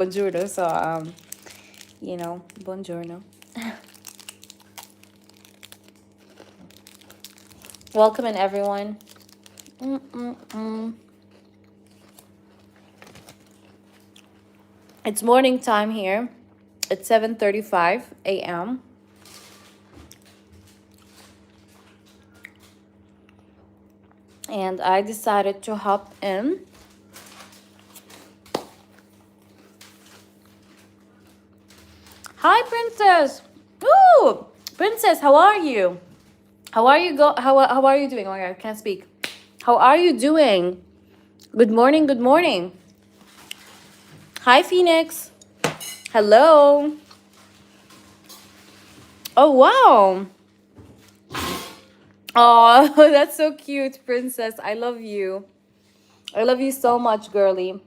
buongiorno. So, you know, buongiorno. Welcome in, everyone. It's morning time here. It's 7:35 a.m. And I decided to hop in. Hi, Princess. Ooh, Princess, how are you? How are you how are you doing? Oh my God, I can't speak. How are you doing? Good morning, good morning. Hi, Phoenix. Hello. Oh, wow. Oh, that's so cute, Princess. I love you. I love you so much, girly.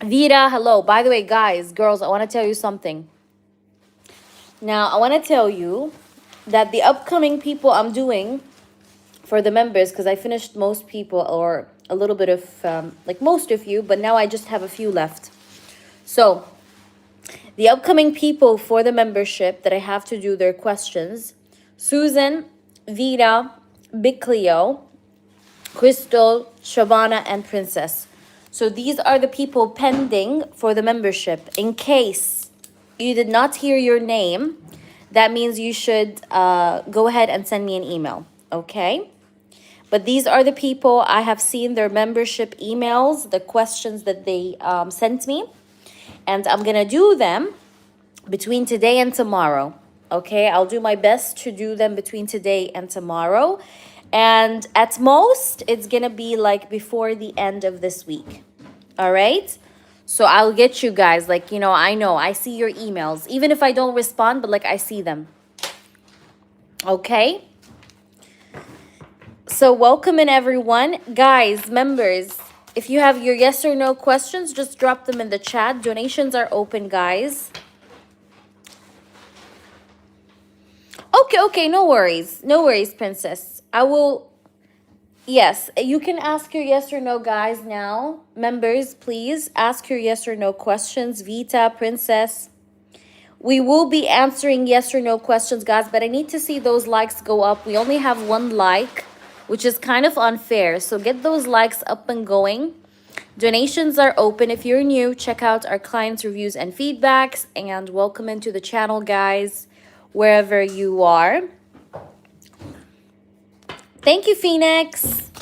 Vita, hello. By the way, guys, girls, I want to tell you something. Now, I want to tell you that the upcoming people I'm doing for the members, because I finished most people, or a little bit of, like most of you, but now I just have a few left. So, the upcoming people for the membership that I have to do their questions: Susan, Vita, Big Cleo, Crystal, Shabana, and Princess. So these are the people pending for the membership. In case you did not hear your name, that means you should go ahead and send me an email, okay? But these are the people, I have seen their membership emails, the questions that they sent me, and I'm gonna do them between today and tomorrow, okay? I'll do my best to do them between today and tomorrow. And at most, it's gonna be like before the end of this week. All right? So I'll get you guys, like, you know, I see your emails. Even if I don't respond, but like I see them. Okay? So welcome in, everyone. Guys, members, if you have your yes or no questions, just drop them in the chat. Donations are open, guys. Okay, no worries. No worries, Princess. I will... Yes, you can ask your yes or no, guys, now. Members, please ask your yes or no questions. Vita, Princess. We will be answering yes or no questions, guys, but I need to see those likes go up. We only have one like, which is kind of unfair. So get those likes up and going. Donations are open. If you're new, check out our clients' reviews and feedbacks. And welcome into the channel, guys, wherever you are. Thank you, Phoenix.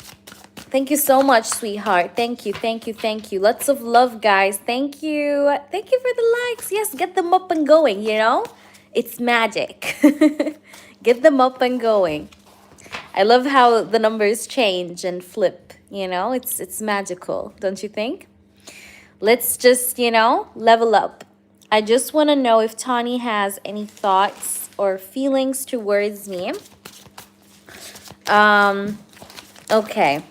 Thank you so much, sweetheart. Thank you. Lots of love, guys. Thank you. Thank you for the likes. Yes, get them up and going, you know? It's magic. Get them up and going. I love how the numbers change and flip, you know? It's magical, don't you think? Let's just, you know, level up. I just want to know if Tani has any thoughts or feelings towards me. Okay.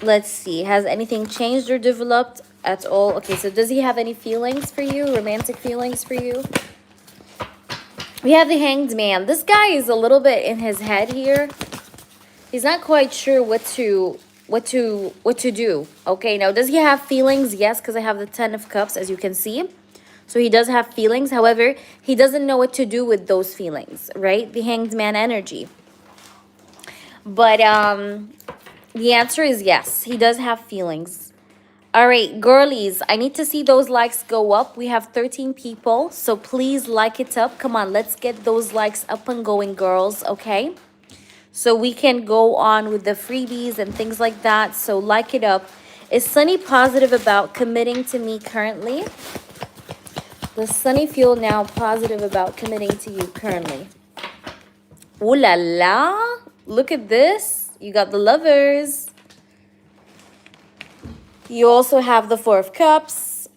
Let's see. Has anything changed or developed at all? Okay, so does he have any feelings for you? Romantic feelings for you? We have the Hanged Man. This guy is a little bit in his head here. He's not quite sure what to do. Okay, now does he have feelings? Yes, because I have the 10 of Cups, as you can see. So he does have feelings. However, he doesn't know what to do with those feelings, right? The Hanged Man energy. But the answer is yes. He does have feelings. All right, girlies, I need to see those likes go up. We have 13 people, so please like it up. Come on, let's get those likes up and going, girls, okay? So we can go on with the freebies and things like that. So like it up. Is Sunny positive about committing to me currently? Does Sunny feel now positive about committing to you currently? Ooh la la. Look at this. You got the Lovers. You also have the 4 of Cups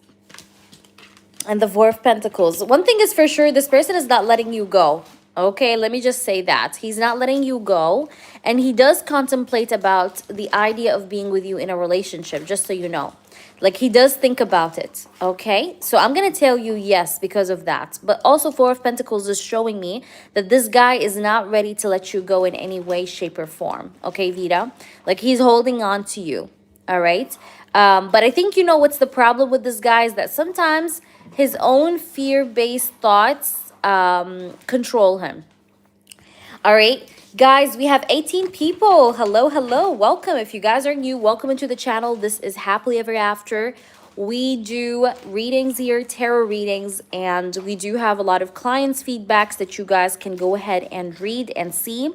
and the 4 of Pentacles. One thing is for sure, this person is not letting you go. Okay, let me just say that. He's not letting you go. And he does contemplate about the idea of being with you in a relationship, just so you know. Like, he does think about it, okay? So I'm going to tell you yes because of that. But also 4 of Pentacles is showing me that this guy is not ready to let you go in any way, shape, or form. Okay, Vita? Like, he's holding on to you, all right? But I think you know what's the problem with this guy is that sometimes his own fear-based thoughts control him. All right, guys, we have 18 people. Hello, hello, welcome. If you guys are new, welcome into the channel. This is Happily Ever After. We do readings here, tarot readings, and we do have a lot of clients' feedbacks that you guys can go ahead and read and see.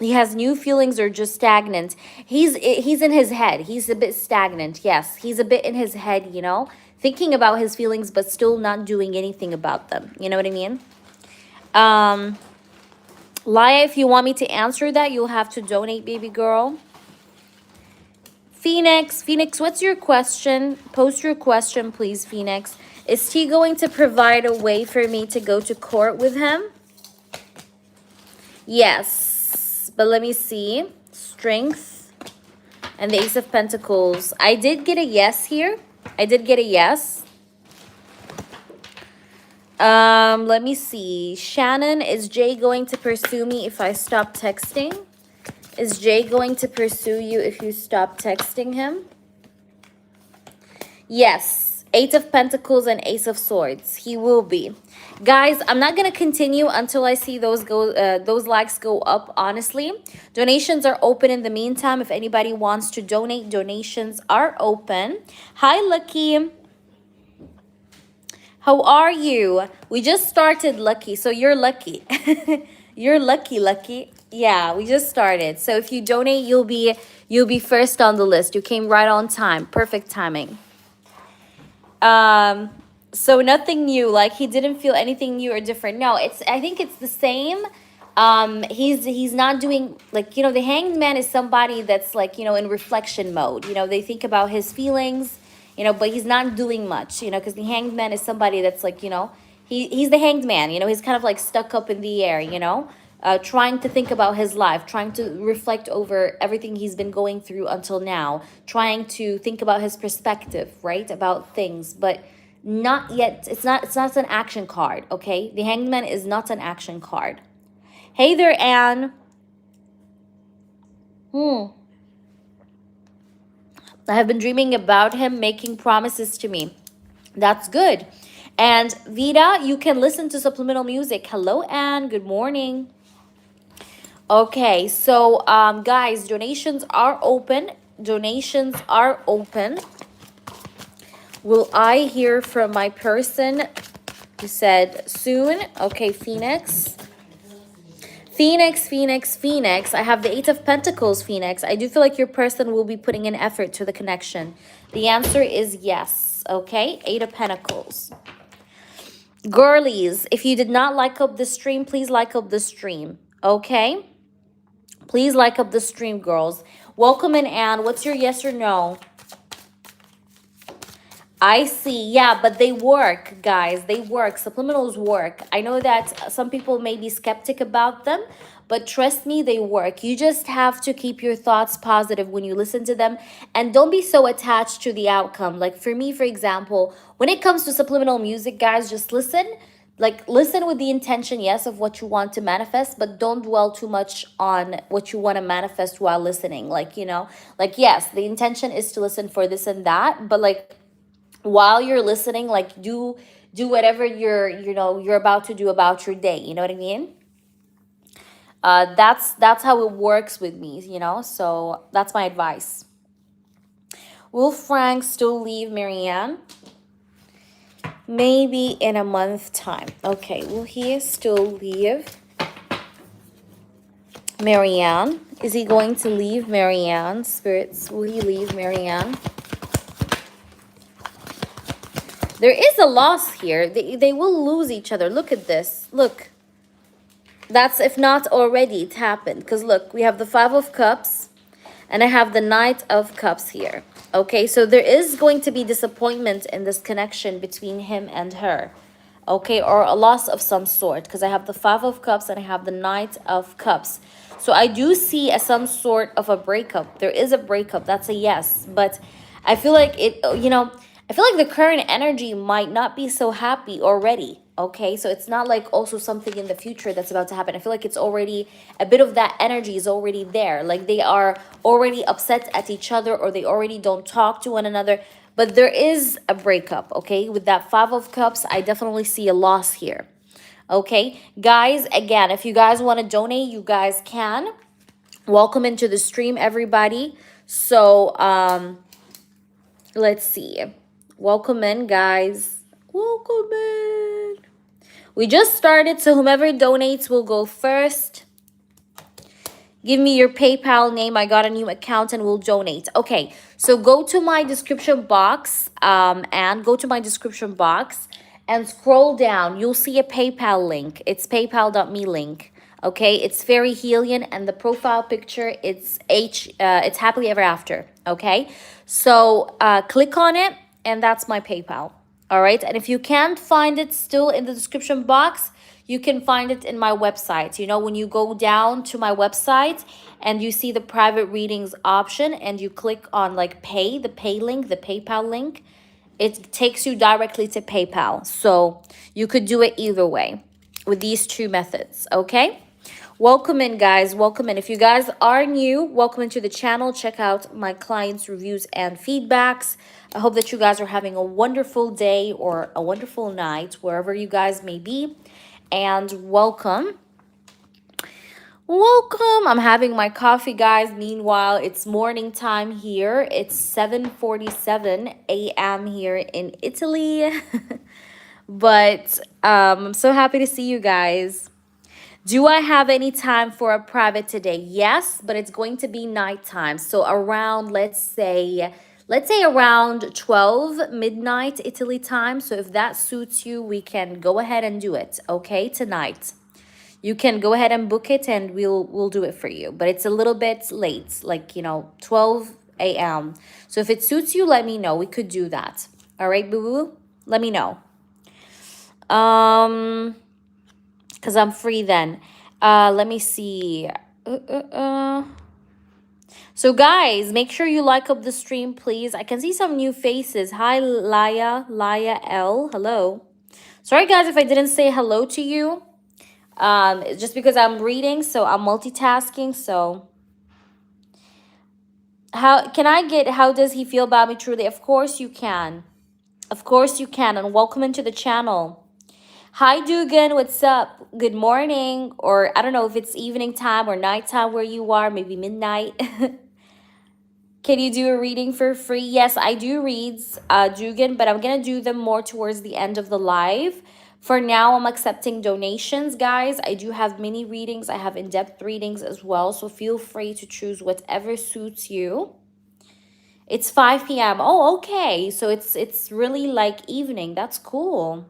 He has new feelings or just stagnant. He's in his head. He's a bit stagnant. Yes, he's a bit in his head, you know, thinking about his feelings but still not doing anything about them. You know what I mean? Laya, if you want me to answer that, you'll have to donate, baby girl. Phoenix, what's your question? Post your question, please, Phoenix. Is T going to provide a way for me to go to court with him? Yes, but let me see. Strength and the Ace of Pentacles. I did get a yes here. I did get a yes. Let me see. Shannon, is Jay going to pursue me if I stop texting? Is Jay going to pursue you if you stop texting him? Yes. Eight of Pentacles and Ace of Swords. He will be. Guys, I'm not going to continue until I see those likes go up, honestly. Donations are open in the meantime. If anybody wants to donate, donations are open. Hi, Lucky. How are you? We just started, Lucky, so you're lucky. You're lucky, Lucky. Yeah, we just started. So if you donate, you'll be first on the list. You came right on time. Perfect timing. So nothing new. Like, he didn't feel anything new or different. No, I think it's the same. He's not doing, like, you know, the Hanged Man is somebody that's, like, you know, in reflection mode. You know, they think about his feelings, you know, but he's not doing much, you know, because the Hanged Man is somebody that's, like, you know, he's the Hanged Man, you know, he's kind of like stuck up in the air, you know, trying to think about his life, trying to reflect over everything he's been going through until now, trying to think about his perspective, right, about things, but not yet. It's not an action card, okay? The Hanged Man is not an action card. Hey there, Anne. I have been dreaming about him making promises to me. That's good. And Vida, you can listen to supplemental music. Hello, Anne. Good morning. Okay, so guys, donations are open. Donations are open. Will I hear from my person? You said soon. Okay, Phoenix. Phoenix. I have the Eight of Pentacles, Phoenix. I do feel like your person will be putting an effort to the connection. The answer is yes. Okay, Eight of Pentacles. Girlies, if you did not like up the stream, please like up the stream. Okay? Please like up the stream, girls. Welcome in, Anne. What's your yes or no? I see. Yeah, but they work, guys. They work. Subliminals work. I know that some people may be skeptic about them, but trust me, they work. You just have to keep your thoughts positive when you listen to them, and don't be so attached to the outcome. Like for me, for example, when it comes to subliminal music, guys, just listen. Like, listen with the intention, yes, of what you want to manifest, but don't dwell too much on what you want to manifest while listening. Like, you know, like, yes, the intention is to listen for this and that, but like, while you're listening, like, do whatever you're about to do about your day. You know what I mean? That's how it works with me, you know? So that's my advice. Will Frank still leave Marianne? Maybe in a month time. Okay, will he still leave Marianne? Is he going to leave Marianne? Spirits, will he leave Marianne? There is a loss here. They will lose each other. Look at this. Look. That's, if not already, it happened. Because look, we have the Five of Cups. And I have the Knight of Cups here. Okay, so there is going to be disappointment in this connection between him and her. Okay, or a loss of some sort. Because I have the Five of Cups and I have the Knight of Cups. So I do see some sort of a breakup. There is a breakup. That's a yes. But I feel like it, you know, I feel like the current energy might not be so happy already. Okay, so it's not like also something in the future that's about to happen. I feel like it's already a bit of that energy is already there. Like they are already upset at each other, or they already don't talk to one another. But there is a breakup, okay? With that Five of Cups, I definitely see a loss here. Okay, guys, again, if you guys want to donate, you guys can. Welcome into the stream, everybody. So, let's see. Welcome in, guys. Welcome in. We just started, so whomever donates will go first. Give me your PayPal name. I got a new account and we'll donate. Okay, so go to my description box and go to my description box and scroll down. You'll see a PayPal link. It's paypal.me link. Okay, it's Fairy Helion, and the profile picture, it's it's happily ever after. Okay, so click on it, and that's my PayPal. All right, and if you can't find it still in the description box, you can find it in my website. You know, when you go down to my website and you see the private readings option and you click on like pay, the pay link, the PayPal link, it takes you directly to PayPal. So you could do it either way with these two methods, okay? Welcome in, guys. Welcome in. If you guys are new, welcome into the channel. Check out my clients' reviews and feedbacks. I hope that you guys are having a wonderful day or a wonderful night, wherever you guys may be. And welcome. Welcome. I'm having my coffee, guys. Meanwhile, it's morning time here. It's 7:47 a.m. here in Italy. But I'm so happy to see you guys. Do I have any time for a private today? Yes, but it's going to be nighttime. So around, let's say around 12 midnight Italy time. So if that suits you, we can go ahead and do it, okay, tonight. You can go ahead and book it and we'll do it for you. But it's a little bit late, like, 12 a.m. So if it suits you, let me know. We could do that. All right, boo-boo? Let me know. Because I'm free then. Let me see. So guys, make sure you like up the stream, please. I can see some new faces. Hi, Laya L. Hello. Sorry, guys, if I didn't say hello to you. It's just because I'm reading, so I'm multitasking. So how does he feel about me truly? Of course you can. Of course you can. And welcome into the channel. Hi, Dugan. What's up? Good morning. Or I don't know if it's evening time or nighttime where you are. Maybe midnight. Can you do a reading for free? Yes, I do reads, Dugan, but I'm going to do them more towards the end of the live. For now, I'm accepting donations, guys. I do have mini readings. I have in-depth readings as well. So feel free to choose whatever suits you. It's 5 p.m. Oh, okay. So it's really like evening. That's cool.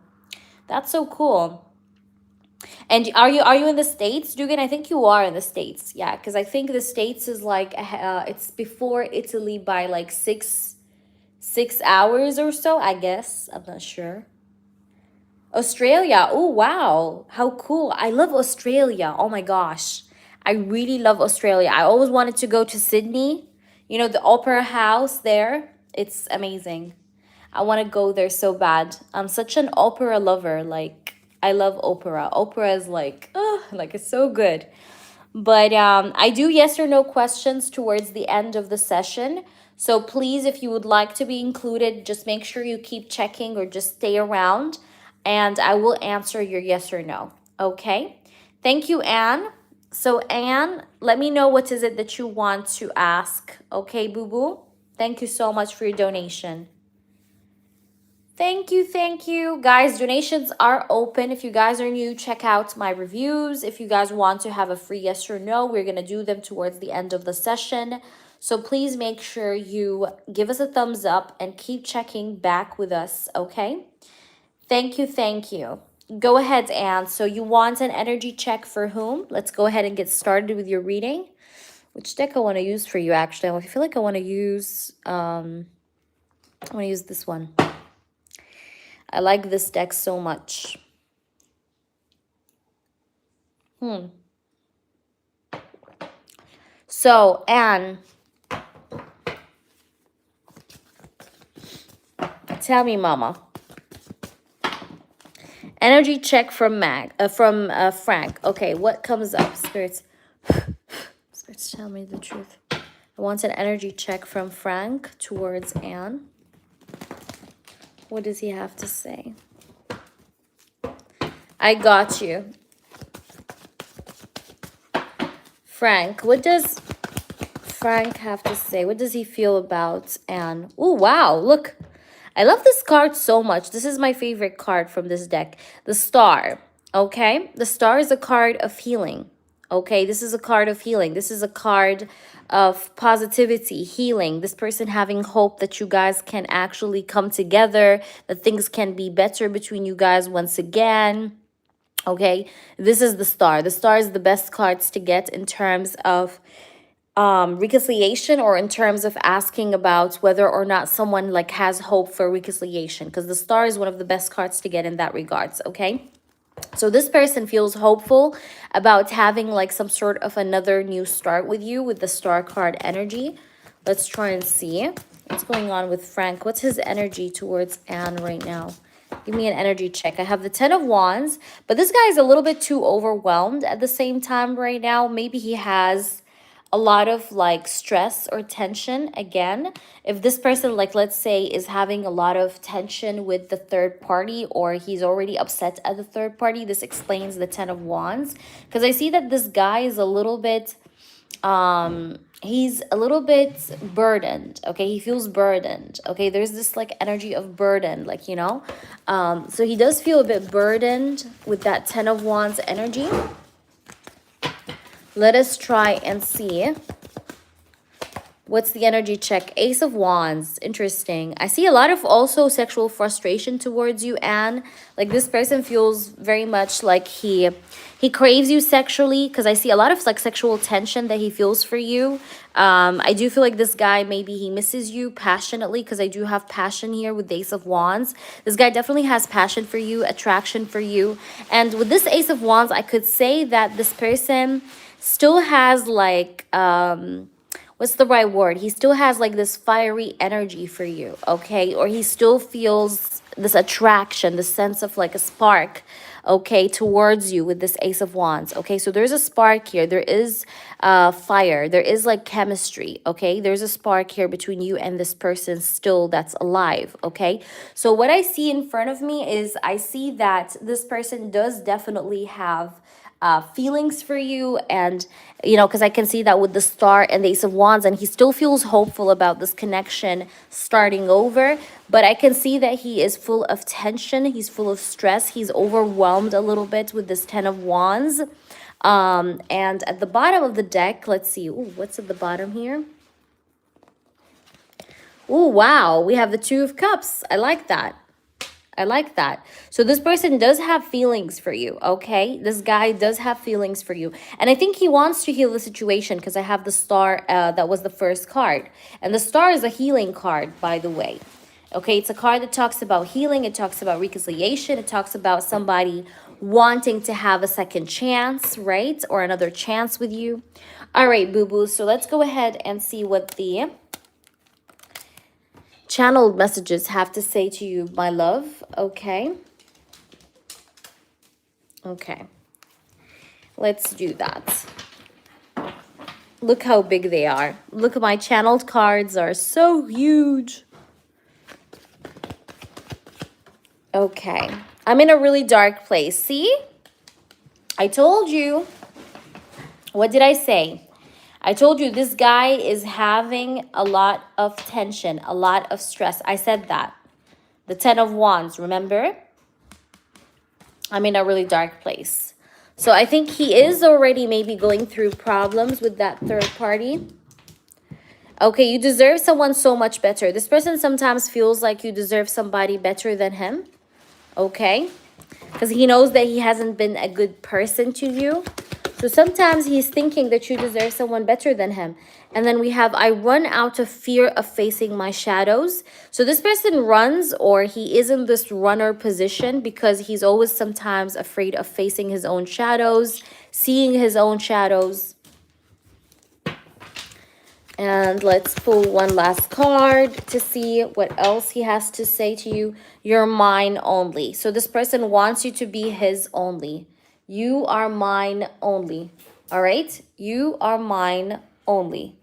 That's so cool. And are you in the States, Dugan? I think you are in the States. Yeah, because I think the States is like it's before Italy by like six hours or so, I guess. I'm not sure. Australia. Oh, wow. How cool. I love Australia. Oh my gosh. I really love Australia. I always wanted to go to Sydney. You know, the opera house there. It's amazing. I want to go there so bad. I'm such an opera lover. Like, I love opera. Opera is like, oh, like it's so good. But I do yes or no questions towards the end of the session. So please, if you would like to be included, just make sure you keep checking or just stay around and I will answer your yes or no. Okay? Thank you, Anne. So Anne, let me know what is it that you want to ask. Okay, boo-boo? Thank you so much for your donation. Thank you, thank you. Guys, donations are open. If you guys are new, check out my reviews. If you guys want to have a free yes or no, we're going to do them towards the end of the session. So please make sure you give us a thumbs up and keep checking back with us, okay? Thank you, thank you. Go ahead, Anne. So you want an energy check for whom? Let's go ahead and get started with your reading. Which deck I want to use for you, actually? I feel like I want to use this one. I like this deck so much. So, Anne, tell me, Mama. Energy check from Frank. Okay, what comes up? Spirits. Spirits, tell me the truth. I want an energy check from Frank towards Anne. What does he have to say? I got you. Frank, what does Frank have to say? What does he feel about Anne? Oh, wow, look. I love this card so much. This is my favorite card from this deck. The Star, okay? The Star is a card of healing, okay? This is a card of healing. This is a card of positivity, healing. This person having hope that you guys can actually come together, that things can be better between you guys once again. Okay, this is the Star. The Star is the best cards to get in terms of reconciliation, or in terms of asking about whether or not someone like has hope for reconciliation, because the Star is one of the best cards to get in that regards. Okay, so this person feels hopeful about having like some sort of another new start with you with the Star card energy. Let's try and see what's going on with Frank. What's his energy towards Anne right now? Give me an energy check. I have the 10 of Wands, but this guy is a little bit too overwhelmed at the same time right now. Maybe he has a lot of like stress or tension. Again, if this person, like, let's say, is having a lot of tension with the third party, or he's already upset at the third party, this explains the 10 of Wands, because I see that this guy is a little bit he's a little bit burdened. Okay, he feels burdened. Okay, there's this like energy of burden, like, you know, so he does feel a bit burdened with that 10 of Wands energy. Let us try and see. What's the energy check? Ace of Wands. Interesting. I see a lot of also sexual frustration towards you, Anne. Like, this person feels very much like he craves you sexually, because I see a lot of like sexual tension that he feels for you. I do feel like this guy, maybe he misses you passionately, because I do have passion here with the Ace of Wands. This guy definitely has passion for you, attraction for you. And with this Ace of Wands, I could say that this person still has like what's the right word? He still has like this fiery energy for you, okay? Or he still feels this attraction, the sense of like a spark, okay, towards you with this Ace of Wands, okay? So there's a spark here. There is fire. There is like chemistry, okay? There's a spark here between you and this person still that's alive, okay? So what I see in front of me is I see that this person does definitely have feelings for you, and you know, because I can see that with the Star and the Ace of Wands, and he still feels hopeful about this connection starting over. But I can see that he is full of tension, he's full of stress, he's overwhelmed a little bit with this 10 of Wands. And at the bottom of the deck, let's see, ooh, what's at the bottom here? Oh, wow, we have the 2 of Cups. I like that. I like that. So this person does have feelings for you, okay? This guy does have feelings for you. And I think he wants to heal the situation, because I have the Star, that was the first card. And the Star is a healing card, by the way. Okay, it's a card that talks about healing. It talks about reconciliation. It talks about somebody wanting to have a second chance, right? Or another chance with you. All right, boo-boos. So let's go ahead and see what the channeled messages have to say to you, my love. Okay. Okay. Let's do that. Look how big they are. Look, at my channeled cards are so huge. Okay. I'm in a really dark place. See? I told you. What did I say? I told you this guy is having a lot of tension, a lot of stress. I said that. The 10 of Wands, remember? I'm in a really dark place. So I think he is already maybe going through problems with that third party. Okay, you deserve someone so much better. This person sometimes feels like you deserve somebody better than him. Okay? Because he knows that he hasn't been a good person to you. So sometimes he's thinking that you deserve someone better than him. And then we have, I run out of fear of facing my shadows. So this person runs, or he is in this runner position, because he's always sometimes afraid of facing his own shadows, seeing his own shadows. And let's pull one last card to see what else he has to say to you. You're mine only. So this person wants you to be his only. You are mine only. All right? You are mine only.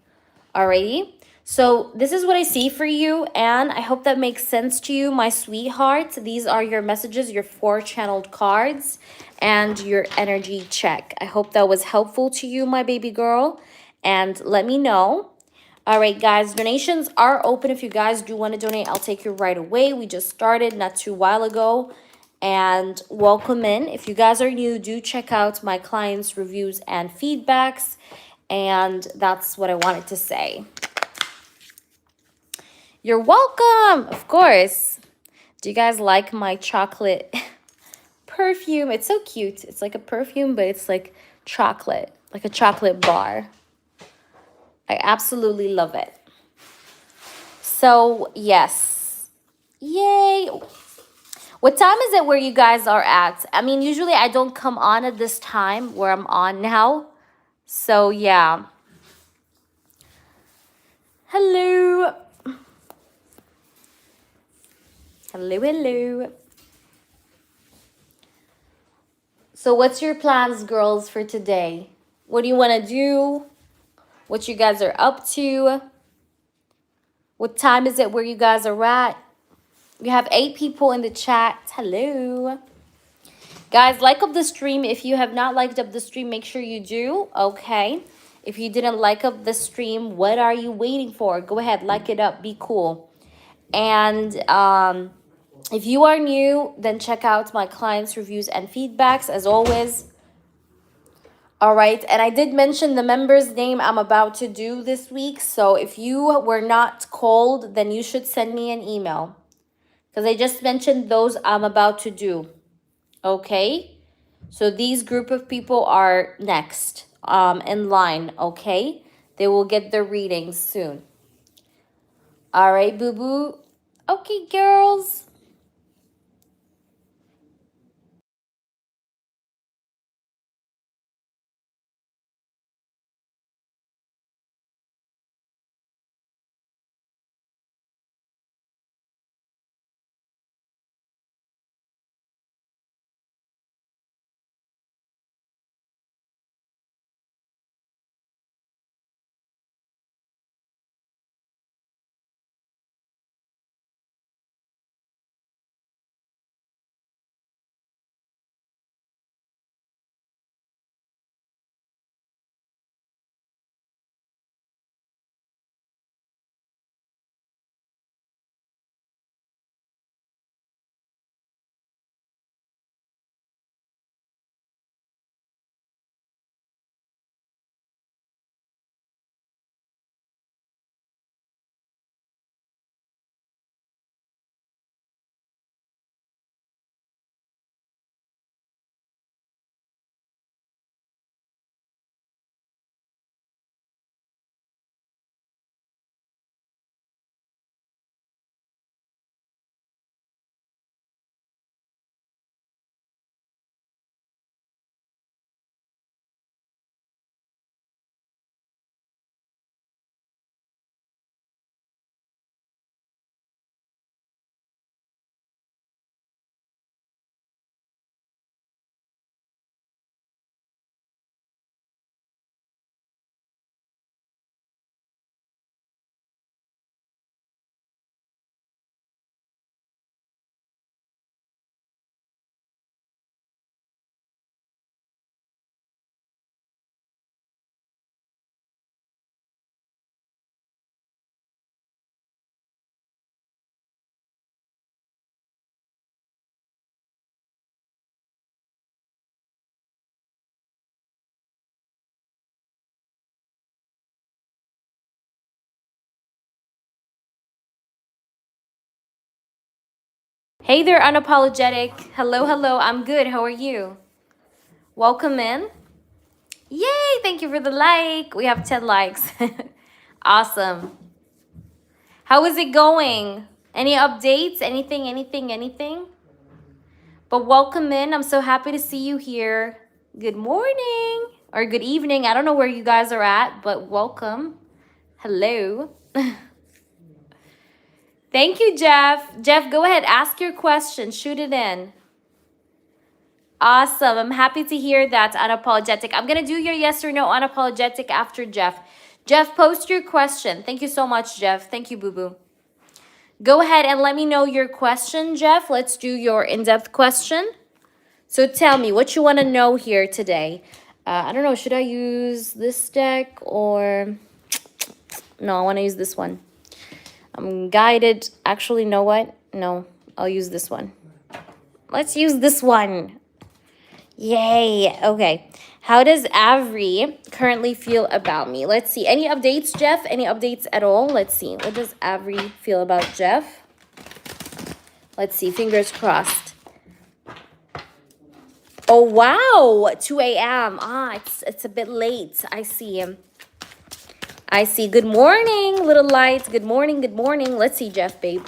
Alrighty? So this is what I see for you, and I hope that makes sense to you, my sweetheart. These are your messages, your 4-channeled cards, and your energy check. I hope that was helpful to you, my baby girl, and let me know. All right, guys, donations are open. If you guys do want to donate, I'll take you right away. We just started not too while ago, and welcome in. If you guys are new, do check out my clients' reviews and feedbacks, and that's what I wanted to say. You're welcome, of course. Do you guys like my chocolate perfume? It's so cute. It's like a perfume, but it's like chocolate, like a chocolate bar. I absolutely love it. So, yes. Yay. What time is it where you guys are at? I mean, usually I don't come on at this time where I'm on now. So, yeah. Hello. Hello, hello. So what's your plans, girls, for today? What do you want to do? What you guys are up to? What time is it where you guys are at? We have 8 people in the chat. Hello. Guys, like up the stream. If you have not liked up the stream, make sure you do. Okay. If you didn't like up the stream, what are you waiting for? Go ahead, like it up. Be cool. And if you are new, then check out my clients' reviews and feedbacks as always. All right, and I did mention the member's name I'm about to do this week. So if you were not called, then you should send me an email, because I just mentioned those I'm about to do. Okay, so these group of people are next in line. Okay, they will get their readings soon. All right, boo-boo. Okay, girls. Hey there, unapologetic. Hello, hello. I'm good. How are you? Welcome in. Yay, thank you for the like. We have 10 likes. Awesome. How is it going? Any updates? Anything? But welcome in. I'm so happy to see you here. Good morning or good evening. I don't know where you guys are at, but welcome. Hello. Thank you, Jeff. Jeff, go ahead. Ask your question. Shoot it in. Awesome. I'm happy to hear that, unapologetic. I'm going to do your yes or no unapologetic after Jeff. Jeff, post your question. Thank you so much, Jeff. Thank you, boo-boo. Go ahead and let me know your question, Jeff. Let's do your in-depth question. So tell me what you want to know here today. I don't know. Should I use this deck or... No, I want to use this one. I'm guided. Actually, know what? No, I'll use this one. Let's use this one. Yay. Okay. How does Avery currently feel about me? Let's see. Any updates, Jeff? Any updates at all? Let's see. What does Avery feel about Jeff? Let's see. Fingers crossed. Oh, wow. 2 a.m. Ah, it's a bit late. I see him. I see. Good morning, little light. Good morning. Good morning. Let's see, Jeff, babe.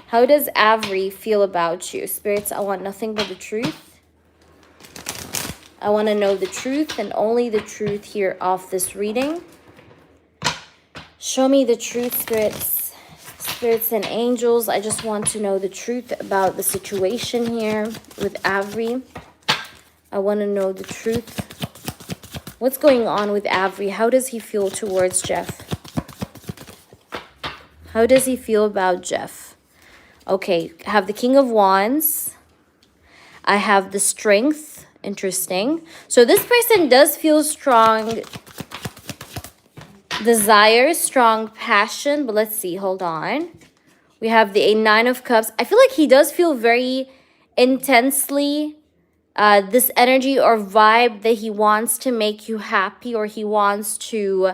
How does Avery feel about you? Spirits, I want nothing but the truth. I want to know the truth and only the truth here off this reading. Show me the truth, spirits. Spirits and angels. I just want to know the truth about the situation here with Avery. I want to know the truth. What's going on with Avery? How does he feel towards Jeff? How does he feel about Jeff? Okay, I have the King of Wands. I have the Strength. Interesting. So this person does feel strong desire, strong passion. But let's see. Hold on. We have the Nine of Cups. I feel like he does feel very intensely this energy or vibe that he wants to make you happy, or he wants to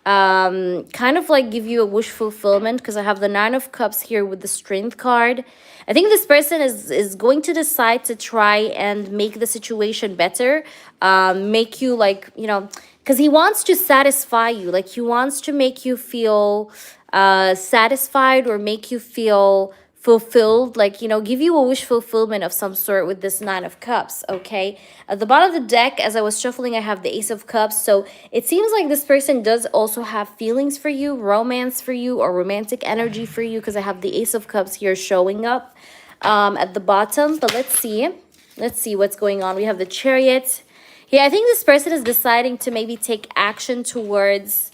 kind of like give you a wish fulfillment, because I have the Nine of Cups here with the Strength card. I think this person is going to decide to try and make the situation better, make you like, you know, because he wants to satisfy you. Like he wants to make you feel satisfied or make you feel fulfilled, like, you know, give you a wish fulfillment of some sort with this Nine of Cups. Okay, at the bottom of the deck, as I was shuffling, I have the Ace of Cups. So it seems like this person does also have feelings for you, romance for you, or romantic energy for you, because I have the Ace of Cups here showing up at the bottom. But let's see what's going on. We have the Chariot. Yeah, I think this person is deciding to maybe take action towards,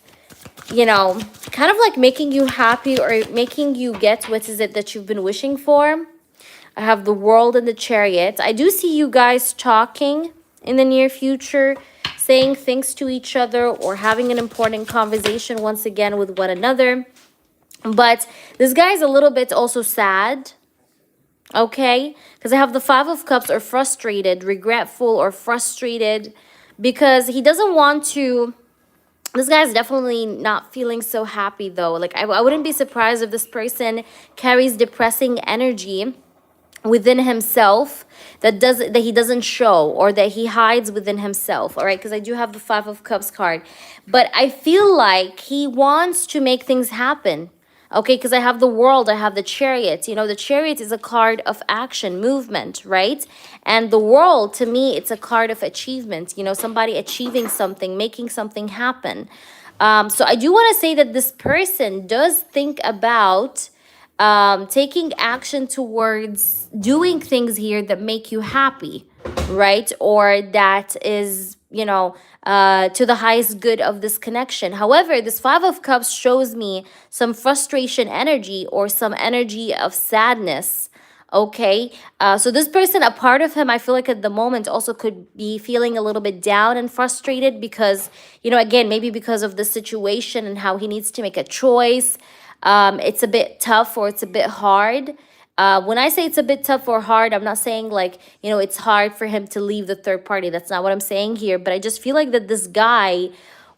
you know, kind of like making you happy or making you get what is it that you've been wishing for. I have the World and the Chariot. I do see you guys talking in the near future, saying things to each other or having an important conversation once again with one another. But this guy is a little bit also sad, okay? Because I have the Five of Cups, or frustrated, regretful, or frustrated, because he doesn't want to... This guy's definitely not feeling so happy, though. Like, I wouldn't be surprised if this person carries depressing energy within himself that he doesn't show, or that he hides within himself. All right, because I do have the Five of Cups card. But I feel like he wants to make things happen. Okay, because I have the World, I have the Chariot. You know, the Chariot is a card of action, movement, right? And the World, to me, it's a card of achievement. You know, somebody achieving something, making something happen. So I do want to say that this person does think about taking action towards doing things here that make you happy, right? Or that is, you know, to the highest good of this connection. However, this Five of Cups shows me some frustration energy, or some energy of sadness. Okay, so this person, a part of him, I feel like at the moment also could be feeling a little bit down and frustrated because, you know, again, maybe because of the situation and how he needs to make a choice. It's a bit tough, or it's a bit hard. When I say it's a bit tough or hard, I'm not saying like, you know, it's hard for him to leave the third party. That's not what I'm saying here. But I just feel like that this guy,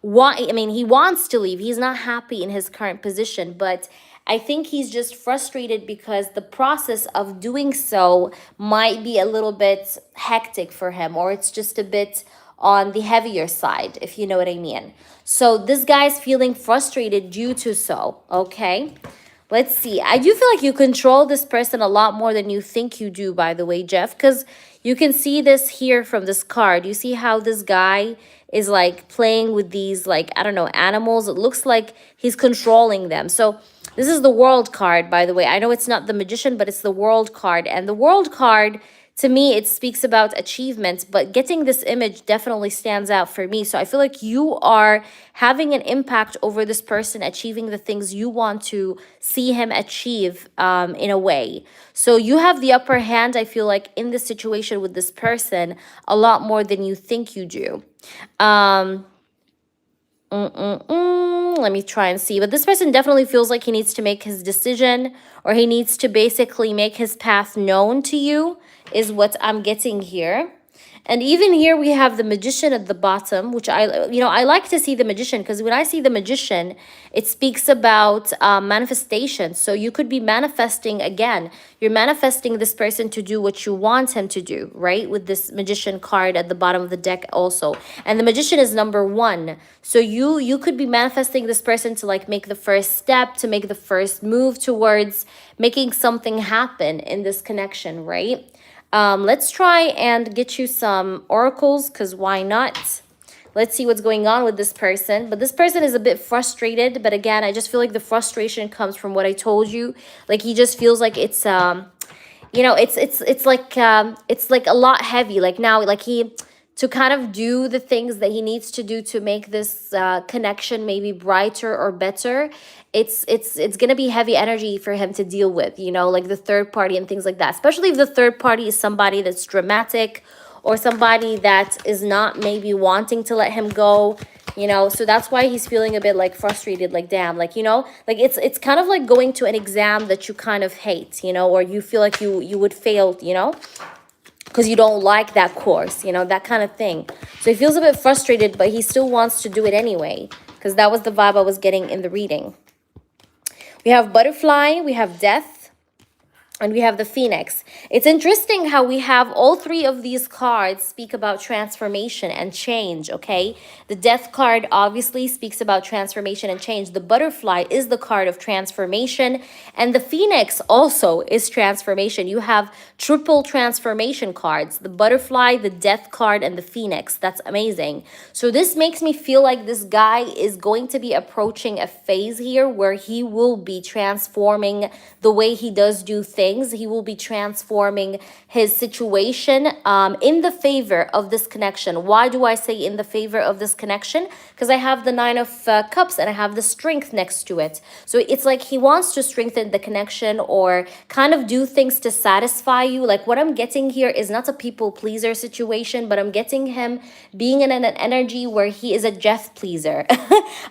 he wants to leave. He's not happy in his current position. But I think he's just frustrated because the process of doing so might be a little bit hectic for him, or it's just a bit on the heavier side, if you know what I mean. So this guy's feeling frustrated due to so, okay? Let's see. I do feel like you control this person a lot more than you think you do, by the way, Jeff, because you can see this here from this card. You see how this guy is like playing with these, like, I don't know, animals. It looks like he's controlling them. So this is the World card, by the way. I know it's not the Magician, but it's the World card. And the World card, to me, it speaks about achievements, but getting this image definitely stands out for me. So I feel like you are having an impact over this person achieving the things you want to see him achieve, in a way. So you have the upper hand, I feel like, in this situation with this person a lot more than you think you do. Let me try and see. But this person definitely feels like he needs to make his decision, or he needs to basically make his path known to you, is what I'm getting here. And even here we have the Magician at the bottom, which I like to see the Magician, because when I see the Magician, it speaks about manifestation. So you could be manifesting again. You're manifesting this person to do what you want him to do, right? With this Magician card at the bottom of the deck also. And the Magician is number 1. So you could be manifesting this person to like make the first step, to make the first move towards making something happen in this connection, right? Let's try and get you some oracles, because why not? Let's see what's going on with this person. But this person is a bit frustrated. But again, I just feel like the frustration comes from what I told you. Like he just feels like it's it's like a lot heavy. Like now, like to kind of do the things that he needs to do to make this connection maybe brighter or better, it's gonna be heavy energy for him to deal with, like the third party and things like that, especially if the third party is somebody that's dramatic, or somebody that is not maybe wanting to let him go, so that's why he's feeling a bit like frustrated, like damn, like like it's kind of like going to an exam that you kind of hate, or you feel like you would fail, because you don't like that course, that kind of thing. So he feels a bit frustrated, but he still wants to do it anyway, because that was the vibe I was getting in the reading. We have Butterfly, we have Death, and we have the Phoenix. It's interesting how we have all 3 of these cards speak about transformation and change, okay? The Death card obviously speaks about transformation and change. The Butterfly is the card of transformation, and the Phoenix also is transformation. You have triple transformation cards: the Butterfly, the Death card, and the Phoenix. That's amazing. So this makes me feel like this guy is going to be approaching a phase here where he will be transforming the way he does do things. He will be transforming his situation in the favor of this connection. Why do I say in the favor of this connection? Because I have the 9 of Cups and I have the Strength next to it. So it's like he wants to strengthen the connection, or kind of do things to satisfy you. Like what I'm getting here is not a people pleaser situation, but I'm getting him being in an energy where he is a Jeff pleaser.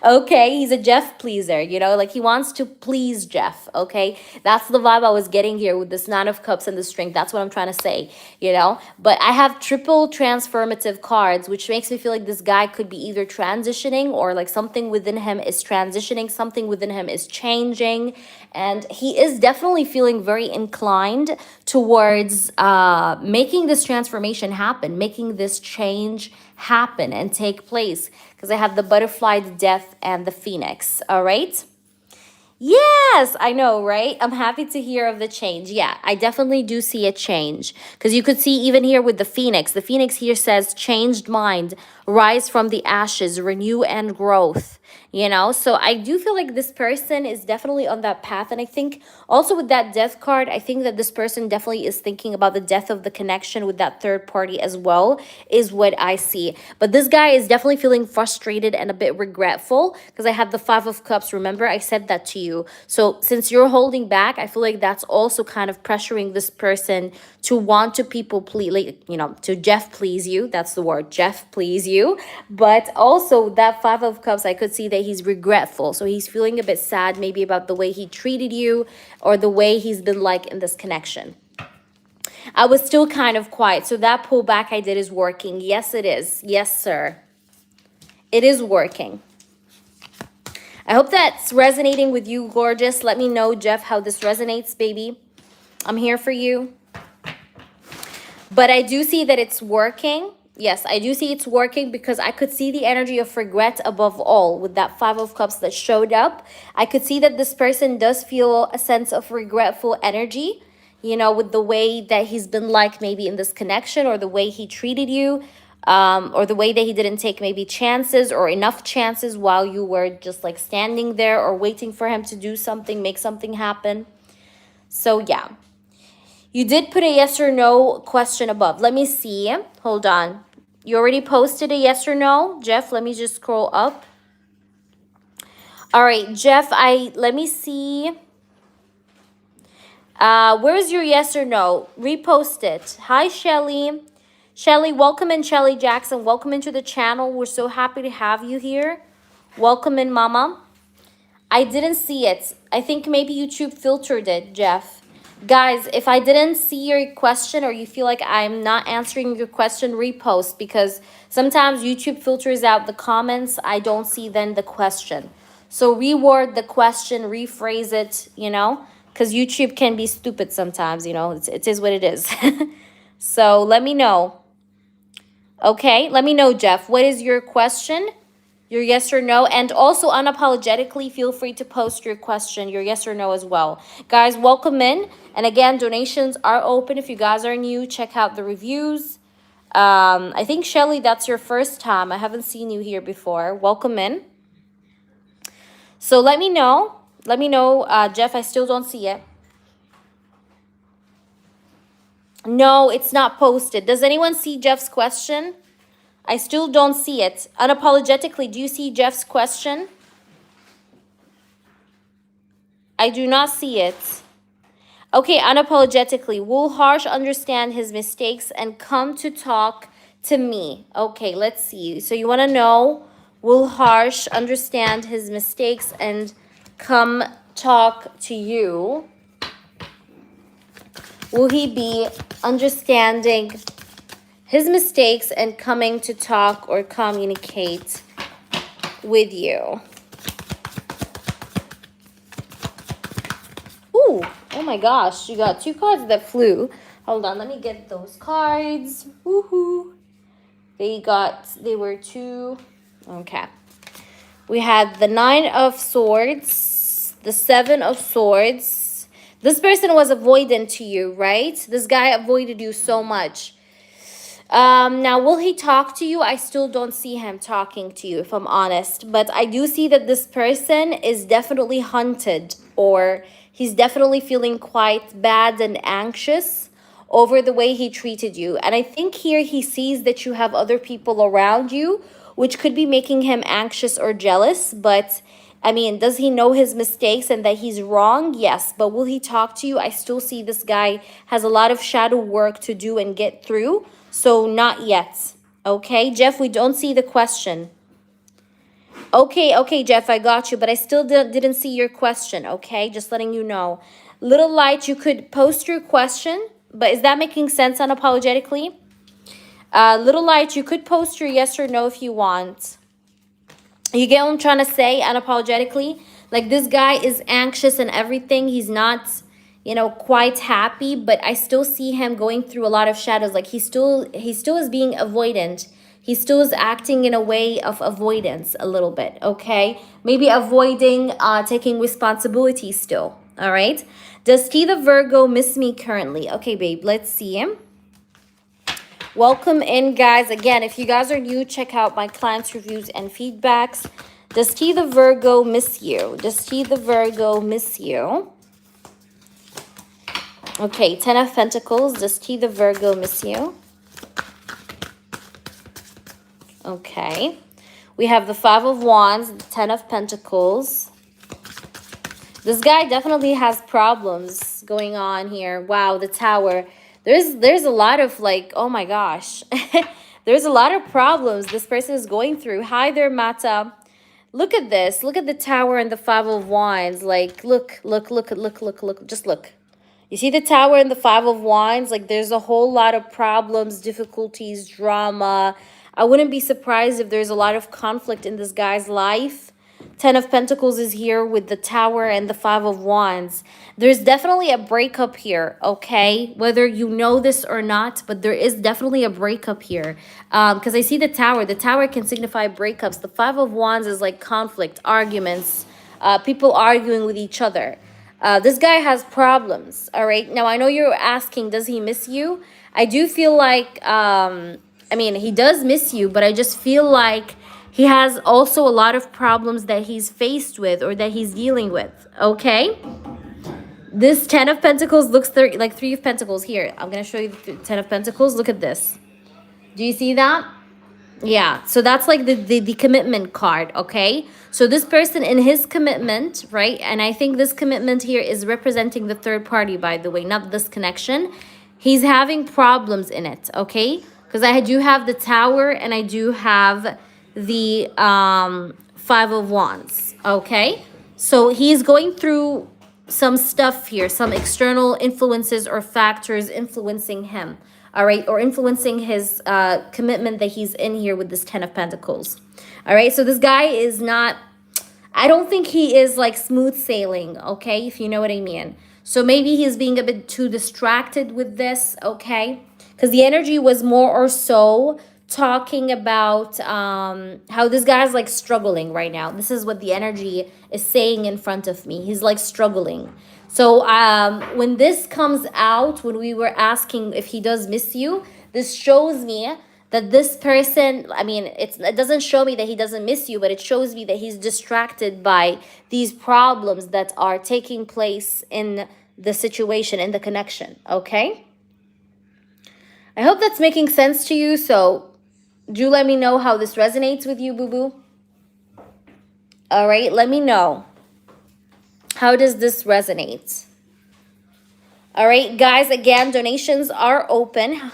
Okay, he's a Jeff pleaser, like he wants to please Jeff. Okay, that's the vibe I was getting here with this 9 of Cups and the Strength. That's what I'm trying to say, but I have triple transformative cards, which makes me feel like this guy could be either transitioning, or like something within him is transitioning, something within him is changing, and he is definitely feeling very inclined towards making this transformation happen, making this change happen and take place, because I have the Butterfly, the Death, and the Phoenix. All right. Yes, I know, right? I'm happy to hear of the change. Yeah, I definitely do see a change, because you could see even here with the Phoenix. The Phoenix here says changed mind, rise from the ashes, renew and growth. So I do feel like this person is definitely on that path. And I think also with that Death card, I think that this person definitely is thinking about the death of the connection with that third party as well, is what I see. But this guy is definitely feeling frustrated and a bit regretful, because I have the 5 of Cups. Remember, I said that to you. So since you're holding back, I feel like that's also kind of pressuring this person to want to people please, like, to Jeff please you. That's the word, Jeff please you. But also that 5 of Cups, I could see that he's regretful. So he's feeling a bit sad maybe about the way he treated you, or the way he's been like in this connection. I was still kind of quiet. So that pullback I did is working. Yes, it is. Yes, sir. It is working. I hope that's resonating with you, gorgeous. Let me know, Jeff, how this resonates, baby. I'm here for you. But I do see that it's working. Yes, I do see it's working because I could see the energy of regret above all with that Five of Cups that showed up. I could see that this person does feel a sense of regretful energy, you know, with the way that he's been like maybe in this connection or the way he treated you, or the way that he didn't take maybe chances or enough chances while you were just like standing there or waiting for him to do something, make something happen. So yeah. You did put a yes or no question above. Let me see. Hold on. You already posted a yes or no? Jeff, let me just scroll up. All right, Jeff, let me see. Where's your yes or no? Repost it. Hi, Shelly. Shelly, welcome in, Shelly Jackson. Welcome into the channel. We're so happy to have you here. Welcome in, Mama. I didn't see it. I think maybe YouTube filtered it, Jeff. Guys, if I didn't see your question or you feel like I'm not answering your question, repost, because sometimes YouTube filters out the comments. I don't see then the question. So reword the question, rephrase it, you know, because YouTube can be stupid sometimes, you know, it is what it is. So let me know. Okay, let me know, Jeff. What is your question? Your yes or no, and also unapologetically feel free to post your question, your yes or no as well. Guys, welcome in. And again, donations are open. If you guys are new, check out the reviews. I think, Shelly, that's your first time. I haven't seen you here before. Welcome in. So let me know. Let me know, Jeff, I still don't see it. No, it's not posted. Does anyone see Jeff's question? I still don't see it. Unapologetically, do you see Jeff's question? I do not see it. Okay, unapologetically, will Harsh understand his mistakes and come to talk to me? Okay, let's see. So you want to know, will Harsh understand his mistakes and come talk to you? Will he be understanding his mistakes and coming to talk or communicate with you? Ooh, oh my gosh, you got two cards that flew. Hold on, let me get those cards. Woohoo. They were two. Okay. We had the Nine of Swords, the Seven of Swords. This person was avoidant to you, right? This guy avoided you so much. Now, will he talk to you? I still don't see him talking to you, if I'm honest. But I do see that this person is definitely hunted, or he's definitely feeling quite bad and anxious over the way he treated you. And I think here he sees that you have other people around you, which could be making him anxious or jealous. But I mean, does he know his mistakes and that he's wrong? Yes. But will he talk to you? I still see this guy has a lot of shadow work to do and get through. So not yet. Okay, Jeff, we don't see the question. Okay, Jeff, I got you. But I still didn't see your question, okay? Just letting you know. Little Light, you could post your question. But is that making sense unapologetically? Little Light, you could post your yes or no if you want. You get what I'm trying to say unapologetically? Like, this guy is anxious and everything. He's not, you know, quite happy, but I still see him going through a lot of shadows. Like, he still is being avoidant. He still is acting in a way of avoidance a little bit, okay? Maybe avoiding taking responsibility still, all right? Does T the Virgo miss me currently? Okay, babe, let's see him. Welcome in, guys. Again, if you guys are new, check out my clients' reviews and feedbacks. Does T the Virgo miss you? Does T the Virgo miss you? Okay, Ten of Pentacles. Does T the Virgo miss you? Okay. We have the Five of Wands, the Ten of Pentacles. This guy definitely has problems going on here. Wow, the Tower. There's a lot of, like, oh my gosh. There's a lot of problems this person is going through. Hi there, Mata. Look at this. Look at the Tower and the Five of Wands. Like, look. Just look. You see the Tower and the Five of Wands? Like, there's a whole lot of problems, difficulties, drama. I wouldn't be surprised if there's a lot of conflict in this guy's life. Ten of Pentacles is here with the Tower and the Five of Wands. There's definitely a breakup here, okay? Whether you know this or not, but there is definitely a breakup here. Because I see the Tower. The Tower can signify breakups. The Five of Wands is like conflict, arguments, people arguing with each other. This guy has problems, all right? Now, I know you're asking, does he miss you? I do feel like, I mean, he does miss you, but I just feel like he has also a lot of problems that he's faced with or that he's dealing with, okay? This Ten of Pentacles looks like Three of Pentacles. Here, I'm going to show you the Ten of Pentacles. Look at this. Do you see that? Yeah, so that's like the commitment card, okay? So this person in his commitment, right? And I think this commitment here is representing the third party, by the way, not this connection. He's having problems in it, okay? Because I do have the Tower and I do have the Five of Wands, okay? So he's going through some stuff here, some external influences or factors influencing him, all right, or influencing his commitment that he's in here with this Ten of Pentacles. All right, so this guy is not, I don't think he is like smooth sailing, okay, if you know what I mean. So maybe he's being a bit too distracted with this, okay, because the energy was more or so talking about how this guy's like struggling right now. This is what the energy is saying in front of me. He's like struggling. So when this comes out, when we were asking if he does miss you, this shows me that this person, I mean, it doesn't show me that he doesn't miss you, but it shows me that he's distracted by these problems that are taking place in the situation, in the connection, okay? I hope that's making sense to you. So do let me know how this resonates with you, boo-boo. All right, let me know. How does this resonate? All right, guys, again, donations are open.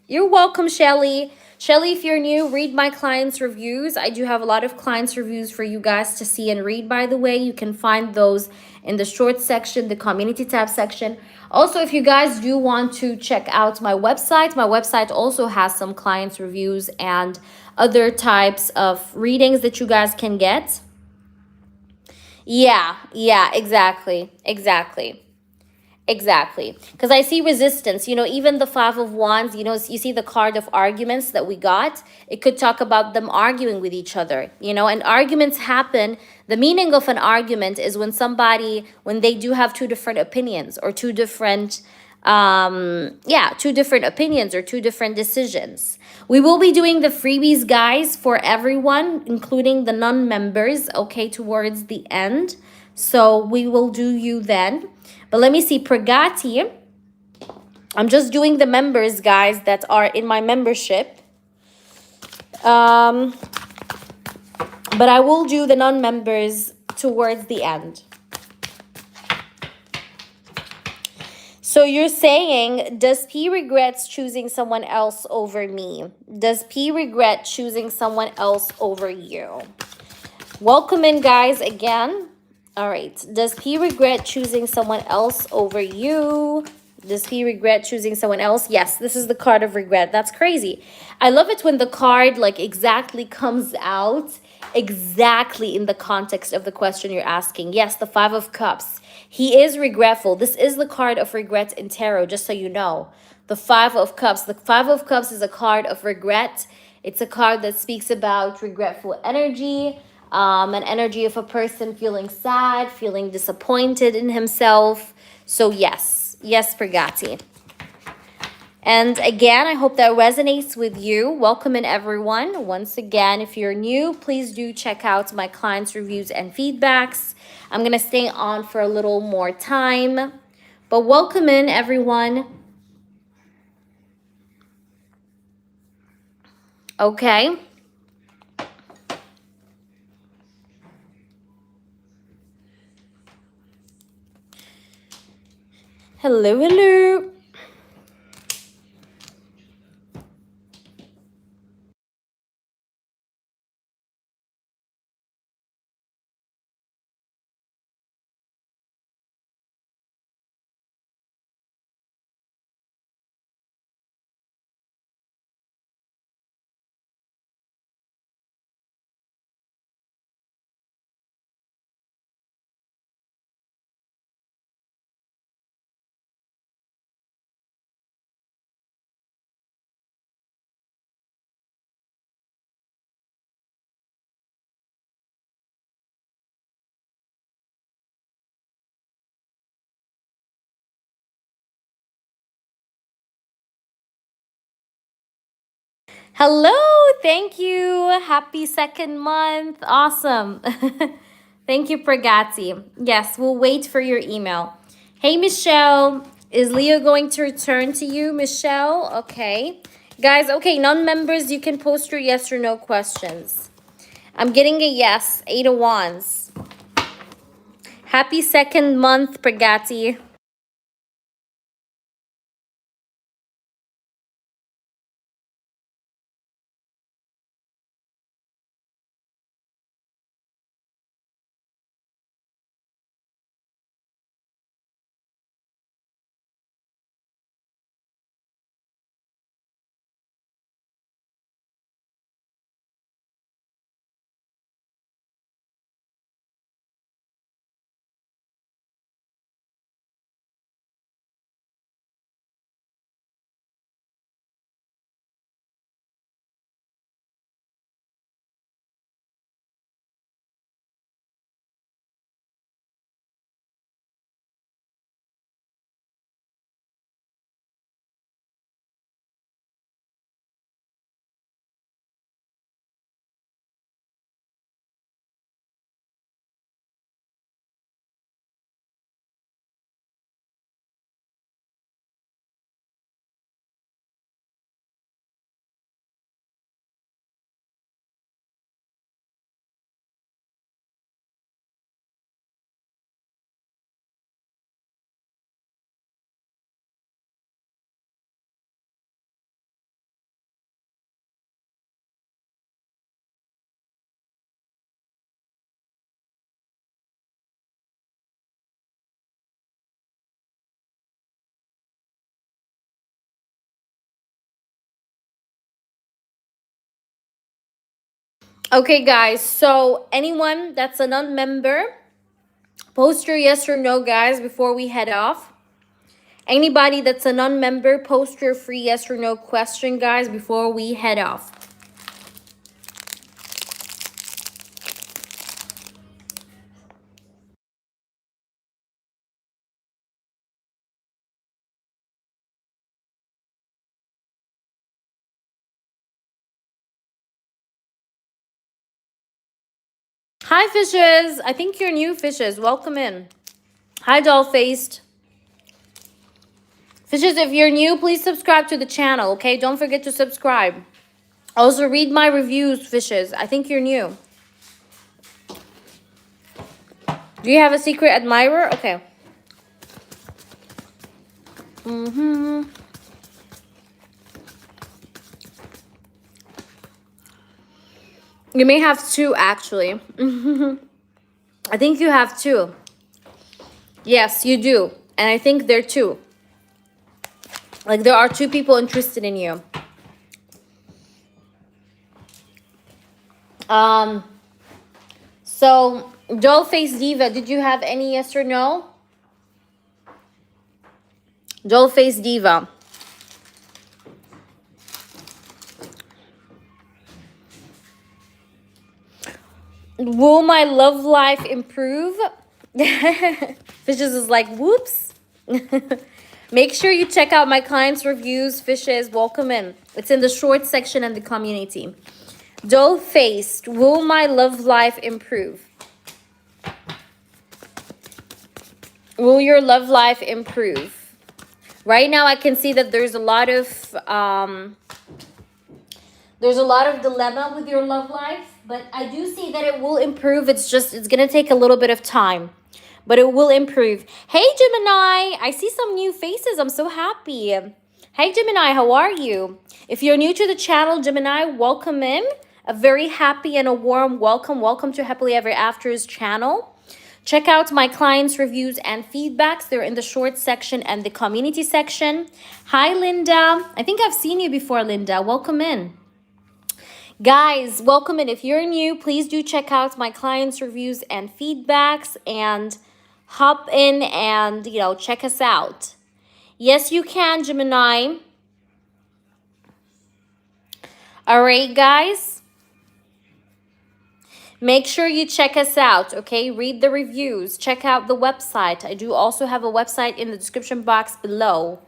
You're welcome, Shelly. Shelly, if you're new, read my clients' reviews. I do have a lot of clients' reviews for you guys to see and read, by the way. You can find those in the short section, the community tab section. Also, if you guys do want to check out my website also has some clients' reviews and other types of readings that you guys can get. Yeah, exactly. Exactly. Because I see resistance. You know, even the Five of Wands, you know, you see the card of arguments that we got. It could talk about them arguing with each other, you know, and arguments happen. The meaning of an argument is when they do have two different opinions or two different, two different opinions or two different decisions. We will be doing the freebies, guys, for everyone, including the non-members, okay, towards the end. So we will do you then. But let me see, Pragati. I'm just doing the members, guys, that are in my membership. But I will do the non-members towards the end. So you're saying, does P regrets choosing someone else over me? Does P regret choosing someone else over you? Welcome in, guys, again. All right. Does P regret choosing someone else over you? Does he regret choosing someone else? Yes, this is the card of regret. That's crazy. I love it when the card like exactly comes out exactly in the context of the question you're asking. Yes, the Five of Cups. He is regretful. This is the card of regret in tarot, just so you know. The Five of Cups. The Five of Cups is a card of regret. It's a card that speaks about regretful energy. An energy of a person feeling sad, feeling disappointed in himself. So yes, Pragati. And again, I hope that resonates with you. Welcome in, everyone. Once again, if you're new, please do check out my clients' reviews and feedbacks. I'm going to stay on for a little more time. But welcome in, everyone. Okay. Hello. Hello, thank you. Happy second month. Awesome. Thank you, Pragati. Yes, we'll wait for your email. Hey, Michelle. Is Leo going to return to you, Michelle? Okay. Guys, okay, non-members, you can post your yes or no questions. I'm getting a yes, 8 of Wands. Happy second month, Pragati. Okay, guys, so anyone that's a non-member, post your yes or no, guys, before we head off. Anybody that's a non-member, post your free yes or no question, guys, before we head off. Hi, fishes. I think you're new, fishes. Welcome in. Hi, doll-faced. Fishes, if you're new, please subscribe to the channel, okay? Don't forget to subscribe. Also, read my reviews, fishes. I think you're new. Do you have a secret admirer? Okay. You may have two, actually. I think you have two. Yes, you do. And I think there are two. Like, there are two people interested in you. So, Dollface Diva, did you have any yes or no? Dollface Diva. Will my love life improve? Fishes is like, whoops. Make sure you check out my clients' reviews, fishes. Welcome in. It's in the short section and the community. Doll-faced, will my love life improve? Will your love life improve? Right now, I can see that there's a lot of dilemma with your love life, but I do see that it will improve. It's gonna take a little bit of time, but it will improve. Hey, Gemini, I see some new faces. I'm so happy. Hey, Gemini, how are you? If you're new to the channel, Gemini, welcome in. A very happy and a warm welcome. Welcome to Happily Ever After's channel. Check out my clients' reviews and feedbacks. They're in the short section and the community section. Hi, Linda. I think I've seen you before, Linda. Welcome in. Guys, welcome in. If you're new, please do check out my clients' reviews and feedbacks and hop in and, check us out. Yes, you can, Gemini. All right, guys. Make sure you check us out, okay? Read the reviews. Check out the website. I do also have a website in the description box below.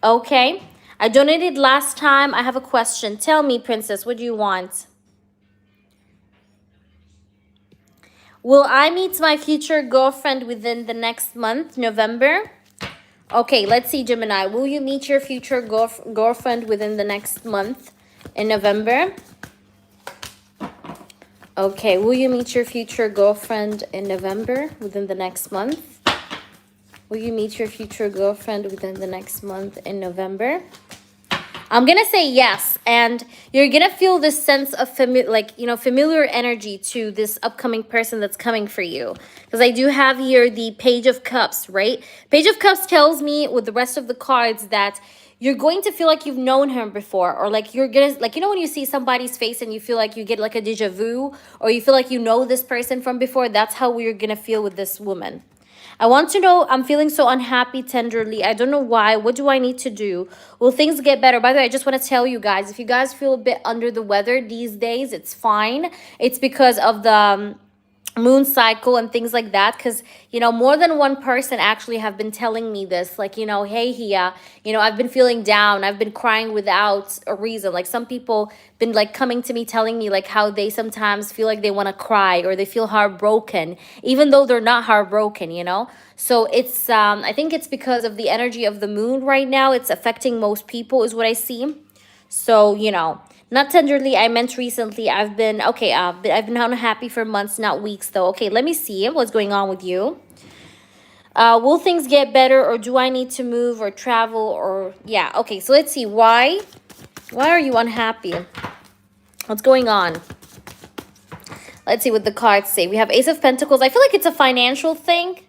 Okay? I donated last time. I have a question. Tell me, princess, what do you want? Will I meet my future girlfriend within the next month, November? Okay, let's see, Gemini. Will you meet your future girlfriend within the next month in November? Okay, will you meet your future girlfriend in November within the next month? Will you meet your future girlfriend within the next month in November? I'm gonna say yes, and you're gonna feel this sense of familiar energy to this upcoming person that's coming for you. Because I do have here the Page of Cups, right? Page of Cups tells me with the rest of the cards that you're going to feel like you've known him before, or like you're gonna, like, you know, when you see somebody's face and you feel like you get like a deja vu, or you feel like you know this person from before. That's how we're gonna feel with this woman. I want to know, I'm feeling so unhappy tenderly. I don't know why. What do I need to do? Will things get better? By the way, I just want to tell you guys, if you guys feel a bit under the weather these days, it's fine. It's because of the moon cycle and things like that, because you know, more than one person actually have been telling me this, like, you know, hey Hia, you know, I've been feeling down, I've been crying without a reason. Like, some people been like coming to me telling me like how they sometimes feel like they want to cry, or they feel heartbroken even though they're not heartbroken, you know. So it's I think it's because of the energy of the moon right now. It's affecting most people is what I see. So, you know, not tenderly, I meant recently. I've been, okay, I've been unhappy for months, not weeks, though. Okay, let me see what's going on with you. Will things get better, or do I need to move or travel, or, yeah, okay, so let's see. Why are you unhappy? What's going on? Let's see what the cards say. We have Ace of Pentacles. I feel like it's a financial thing.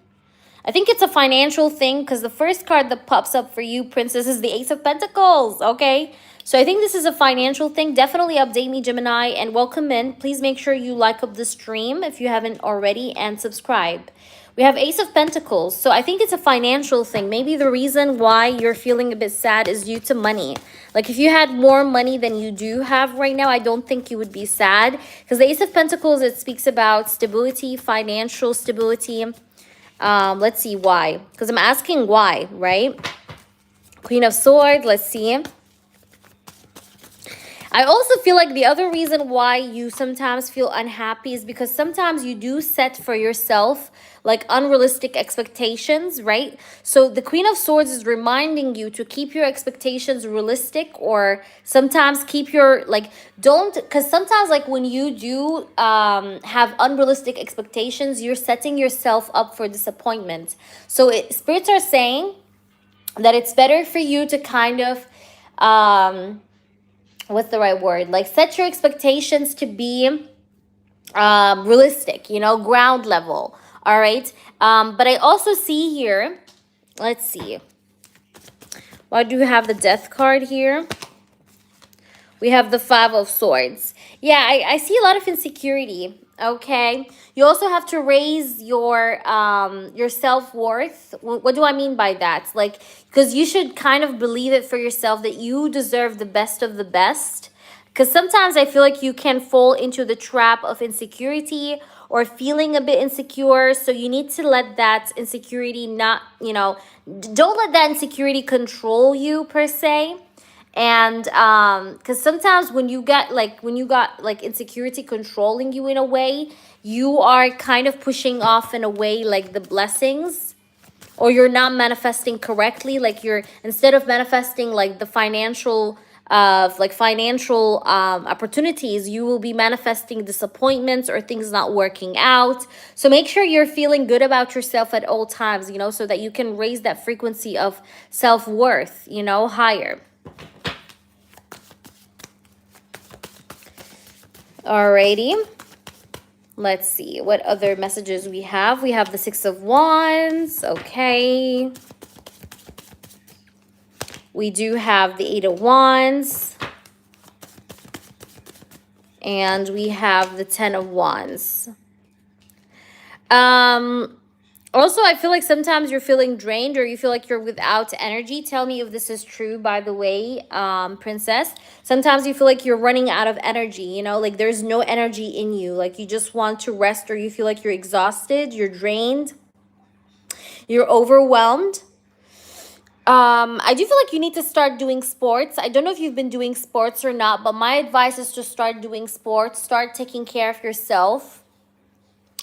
I think it's a financial thing, because the first card that pops up for you, Princess, is the Ace of Pentacles, okay? So I think this is a financial thing. Definitely update me, Gemini, and welcome in. Please make sure you like up the stream if you haven't already, and subscribe. We have Ace of Pentacles. So I think it's a financial thing. Maybe the reason why you're feeling a bit sad is due to money. Like, if you had more money than you do have right now, I don't think you would be sad. Because the Ace of Pentacles, it speaks about stability, financial stability. Let's see why. Because I'm asking why, right? Queen of Swords, let's see. I also feel like the other reason why you sometimes feel unhappy is because sometimes you do set for yourself like unrealistic expectations, right? So the Queen of Swords is reminding you to keep your expectations realistic, or sometimes keep your, like, don't, because sometimes like when you do have unrealistic expectations, you're setting yourself up for disappointment. So spirits are saying that it's better for you to kind of what's the right word? Like, set your expectations to be realistic, you know, ground level. All right. But I also see here, let's see. Why do you have the Death card here? We have the Five of Swords. Yeah, I see a lot of insecurity. Okay. You also have to raise your self-worth. What do I mean by that? Like, because you should kind of believe it for yourself that you deserve the best of the best. Because sometimes I feel like you can fall into the trap of insecurity, or feeling a bit insecure. So you need to let that insecurity not, you know, don't let that insecurity control you per se. And because sometimes when you got like insecurity controlling you in a way, you are kind of pushing off in a way like the blessings, or you're not manifesting correctly. Like, you're, instead of manifesting like the financial opportunities, you will be manifesting disappointments or things not working out. So make sure you're feeling good about yourself at all times, you know, so that you can raise that frequency of self-worth, you know, higher. Alrighty. Let's see what other messages we have. We have the Six of Wands. Okay. We do have the Eight of Wands. And we have the Ten of Wands. Also, I feel like sometimes you're feeling drained, or you feel like you're without energy. Tell me if this is true, by the way, Princess. Sometimes you feel like you're running out of energy, you know, like there's no energy in you. Like, you just want to rest, or you feel like you're exhausted, you're drained, you're overwhelmed. I do feel like you need to start doing sports. I don't know if you've been doing sports or not, but my advice is to start doing sports, start taking care of yourself.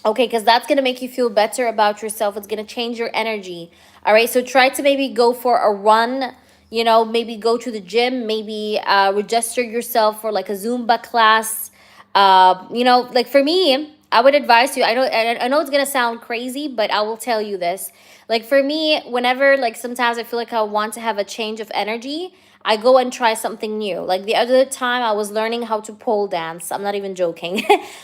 Okay, because that's going to make you feel better about yourself. It's going to change your energy. All right, so try to maybe go for a run, you know, maybe go to the gym, maybe register yourself for like a Zumba class. You know, like for me, I would advise you, I know it's going to sound crazy, but I will tell you this. Like for me, whenever like sometimes I feel like I want to have a change of energy, I go and try something new. Like the other time I was learning how to pole dance. I'm not even joking.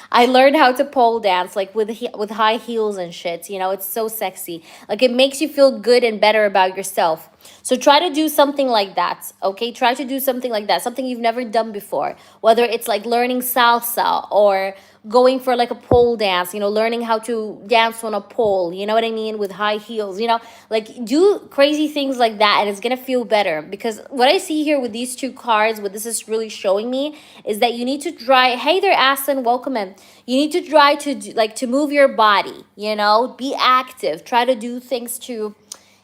I learned how to pole dance like with high heels and shit. You know, it's so sexy. Like it makes you feel good and better about yourself. So try to do something like that. Okay? Try to do something like that. Something you've never done before. Whether it's like learning salsa or going for like a pole dance, you know, learning how to dance on a pole, you know what I mean, with high heels, you know, like do crazy things like that, and it's gonna feel better. Because what I see here with these two cards, what this is really showing me is that you need to try, hey there Aston, welcome in, you need to try to like to move your body, you know, be active, try to do things to,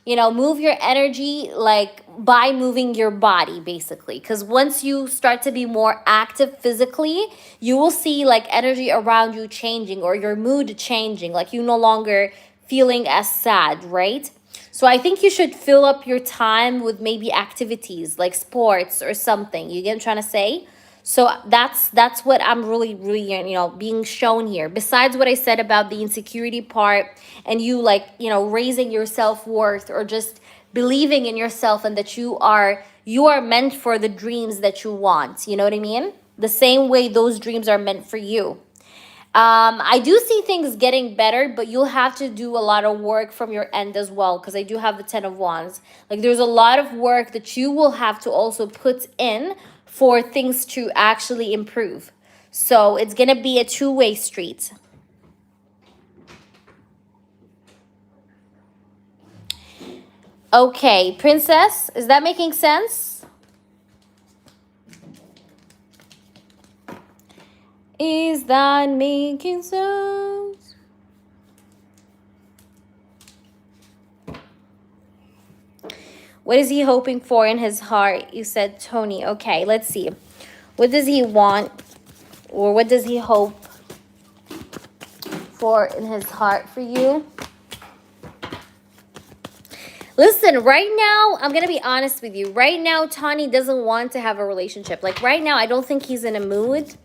you know, move your energy like by moving your body basically. Because once you start to be more active physically, you will see like energy around you changing or your mood changing, like you no longer feeling as sad, right? So I think you should fill up your time with maybe activities like sports or something. You get what I'm trying to say? So that's what I'm really, you know, being shown here. Besides what I said about the insecurity part and you like, you know, raising your self-worth or just believing in yourself and that you are meant for the dreams that you want. You know what I mean? The same way those dreams are meant for you. I do see things getting better, but you'll have to do a lot of work from your end as well, because I do have the Ten of Wands. Like there's a lot of work that you will have to also put in for things to actually improve. So it's going to be a two-way street. Okay, Princess, is that making sense? Is that making sense? What is he hoping for in his heart? You said Tony. Okay, let's see. What does he want, or what does he hope for in his heart for you? Listen, right now, I'm going to be honest with you. Right now, Tony doesn't want to have a relationship. Like right now, I don't think he's in a mood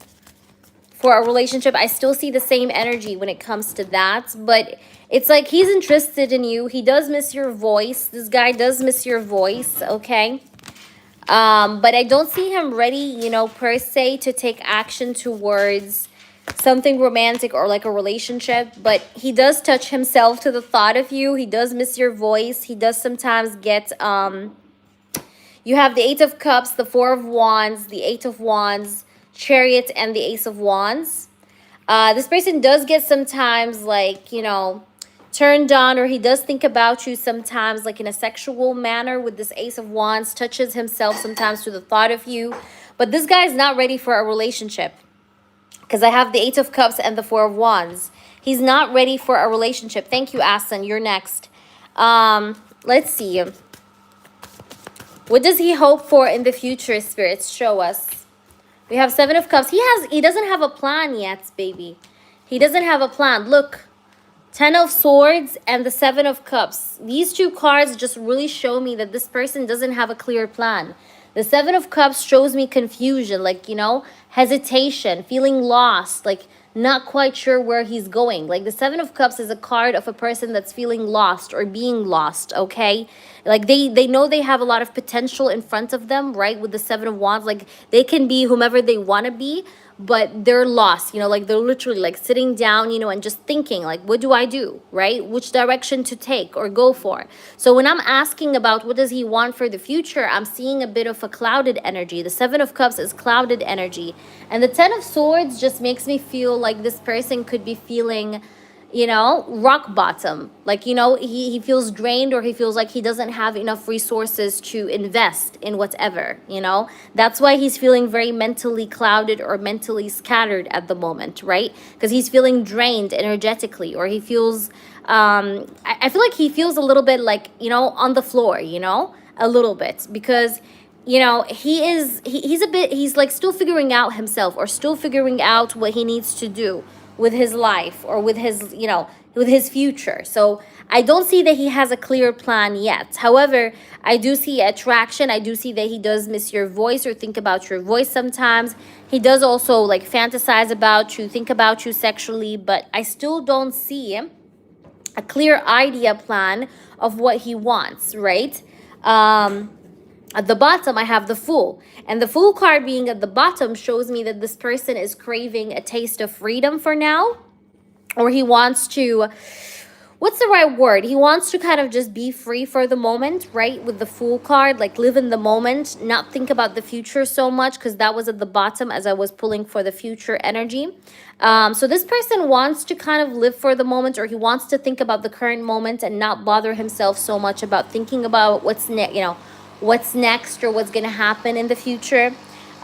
for a relationship. I still see the same energy when it comes to that, but it's like he's interested in you. He does miss your voice. This guy does miss your voice, okay? But I don't see him ready, you know, per se to take action towards something romantic or like a relationship, but he does touch himself to the thought of you. He does miss your voice. He does sometimes get you have the Eight of Cups, the Four of Wands, the Eight of Wands, Chariot, and the Ace of Wands. This person does get sometimes like, you know, turned on, or he does think about you sometimes like in a sexual manner with this Ace of Wands, touches himself sometimes to the thought of you. But this guy is not ready for a relationship, because I have the Eight of Cups and the Four of Wands. He's not ready for a relationship. Thank you, Aston. You're next. Let's see. What does he hope for in the future, spirits? Show us. We have Seven of Cups. He doesn't have a plan yet, baby. He doesn't have a plan. Look. Ten of Swords and the Seven of Cups. These two cards just really show me that this person doesn't have a clear plan. The Seven of Cups shows me confusion, like, you know, hesitation, feeling lost, like not quite sure where he's going. Like the Seven of Cups is a card of a person that's feeling lost or being lost, okay? Like they know they have a lot of potential in front of them, right? With the Seven of Wands, like they can be whomever they want to be, but they're lost, you know, like they're literally like sitting down, you know, and just thinking like, what do I do, right? Which direction to take or go for? So when I'm asking about what does he want for the future, I'm seeing a bit of a clouded energy. The Seven of Cups is clouded energy. And the Ten of Swords just makes me feel like this person could be feeling, you know, rock bottom. Like, you know, he feels drained, or he feels like he doesn't have enough resources to invest in whatever, you know. That's why he's feeling very mentally clouded or mentally scattered at the moment, right? Because he's feeling drained energetically, or he feels, I feel like he feels a little bit like, you know, on the floor, you know. a little bit, because you know he's like still figuring out himself, or still figuring out what he needs to do with his life, or with his, you know, with his future. So I don't see that he has a clear plan yet. However, I do see attraction. I do see that he does miss your voice, or think about your voice sometimes. He does also like fantasize about you, think about you sexually, but I still don't see a clear idea plan of what he wants, right? At the bottom, I have the Fool. And the Fool card being at the bottom shows me that this person is craving a taste of freedom for now. Or he wants to, what's the right word? He wants to kind of just be free for the moment, right? With the Fool card, like live in the moment, not think about the future so much, because that was at the bottom as I was pulling for the future energy. So this person wants to kind of live for the moment, or he wants to think about the current moment and not bother himself so much about thinking about what's next, you know, what's next, or what's going to happen in the future.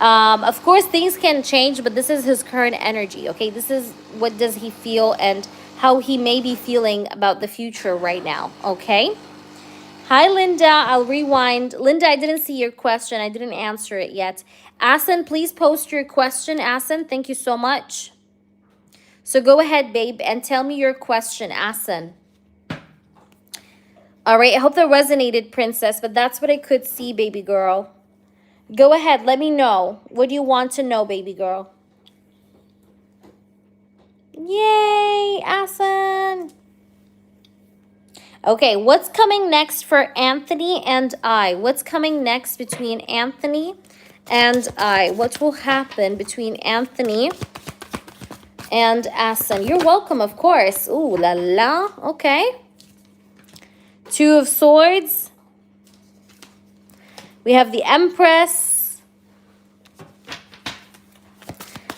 Of course, things can change, but this is his current energy, okay? This is what does he feel and how he may be feeling about the future right now, okay? Hi, Linda. I'll rewind. Linda, I didn't see your question. I didn't answer it yet. Asen, please post your question. Asen, thank you so much. So go ahead, babe, and tell me your question, Asen. All right, I hope that resonated, princess, but that's what I could see, baby girl. Go ahead, let me know. What do you want to know, baby girl? Yay, Asen. Okay, what's coming next for Anthony and I? What's coming next between Anthony and I? What will happen between Anthony and Asen? You're welcome, of course. Ooh, la la. Okay. Two of Swords. We have the Empress.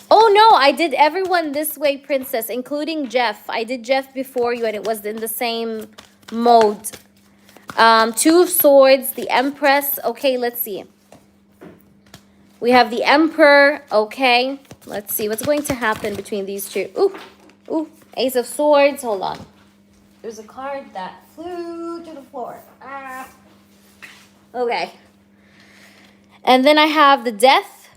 Oh, no, I did everyone this way, princess, including Jeff. I did Jeff before you, and it was in the same mode. Two of Swords, the Empress. Okay, let's see. We have the Emperor. Okay, let's see what's going to happen between these two. Ooh, ooh, Ace of Swords. Hold on. There's a card that flew to the floor. Ah. Okay. And then I have the Death.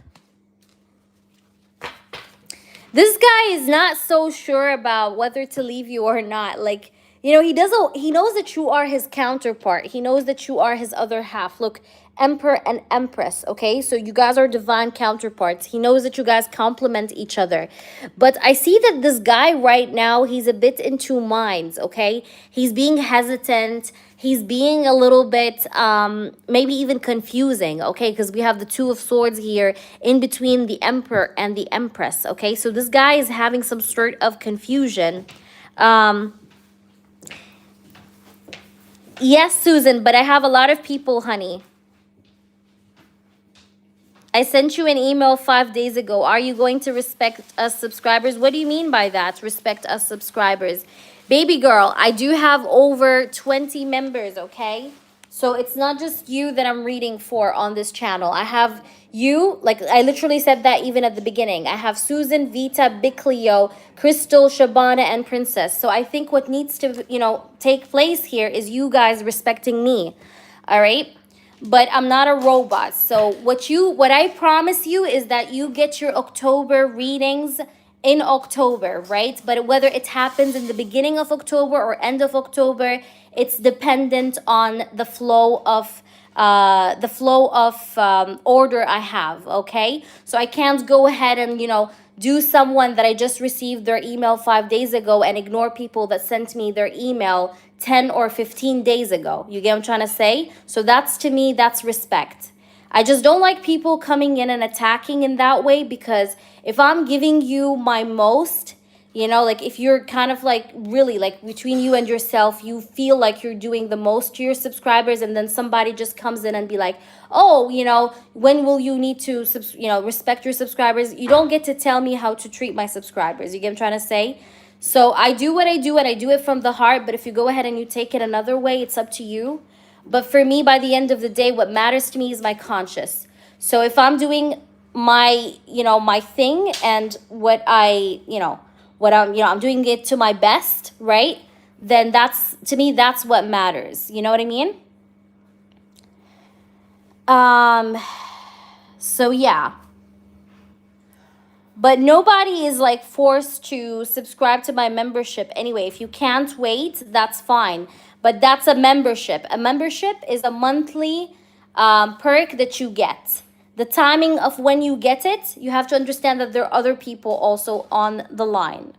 This guy is not so sure about whether to leave you or not. Like, you know, he knows that you are his counterpart. He knows that you are his other half. Look, Emperor and Empress, okay? So you guys are divine counterparts. He knows that you guys complement each other. But I see that this guy right now, he's a bit in two minds, okay? He's being hesitant. He's being a little bit, maybe even confusing, okay? Because we have the Two of Swords here in between the Emperor and the Empress, okay? So this guy is having some sort of confusion. Yes, Susan, but I have a lot of people, honey. I sent you an email 5 days ago. Are you going to respect us subscribers? What do you mean by that, respect us subscribers? Baby girl, I do have over 20 members, okay? So it's not just you that I'm reading for on this channel. I have you, like I literally said that even at the beginning. I have Susan, Vita, Big Cleo, Crystal, Shabana, and Princess. So I think what needs to, you know, take place here is you guys respecting me, all right? But I'm not a robot. So what I promise you is that you get your October readings in October, right? But whether it happens in the beginning of October or end of October, it's dependent on the flow of order I have, okay? So I can't go ahead and, you know, do someone that I just received their email 5 days ago and ignore people that sent me their email 10 or 15 days ago. You get what I'm trying to say? So that's, to me, that's respect. I just don't like people coming in and attacking in that way, because if I'm giving you my most, you know, like if you're kind of like really like between you and yourself, you feel like you're doing the most to your subscribers, and then somebody just comes in and be like, oh, you know, when will you need to, you know, respect your subscribers? You don't get to tell me how to treat my subscribers. You get what I'm trying to say? So I do what I do, and I do it from the heart. But if you go ahead and you take it another way, it's up to you. But for me, by the end of the day, what matters to me is my conscience. So if I'm doing my, you know, my thing, and what I, you know, what I'm, you know, I'm doing it to my best, right? Then that's, to me, that's what matters. You know what I mean? So yeah. But nobody is like forced to subscribe to my membership anyway. If you can't wait, that's fine. But that's a membership. A membership is a monthly perk that you get. The timing of when you get it, you have to understand that there are other people also on the line.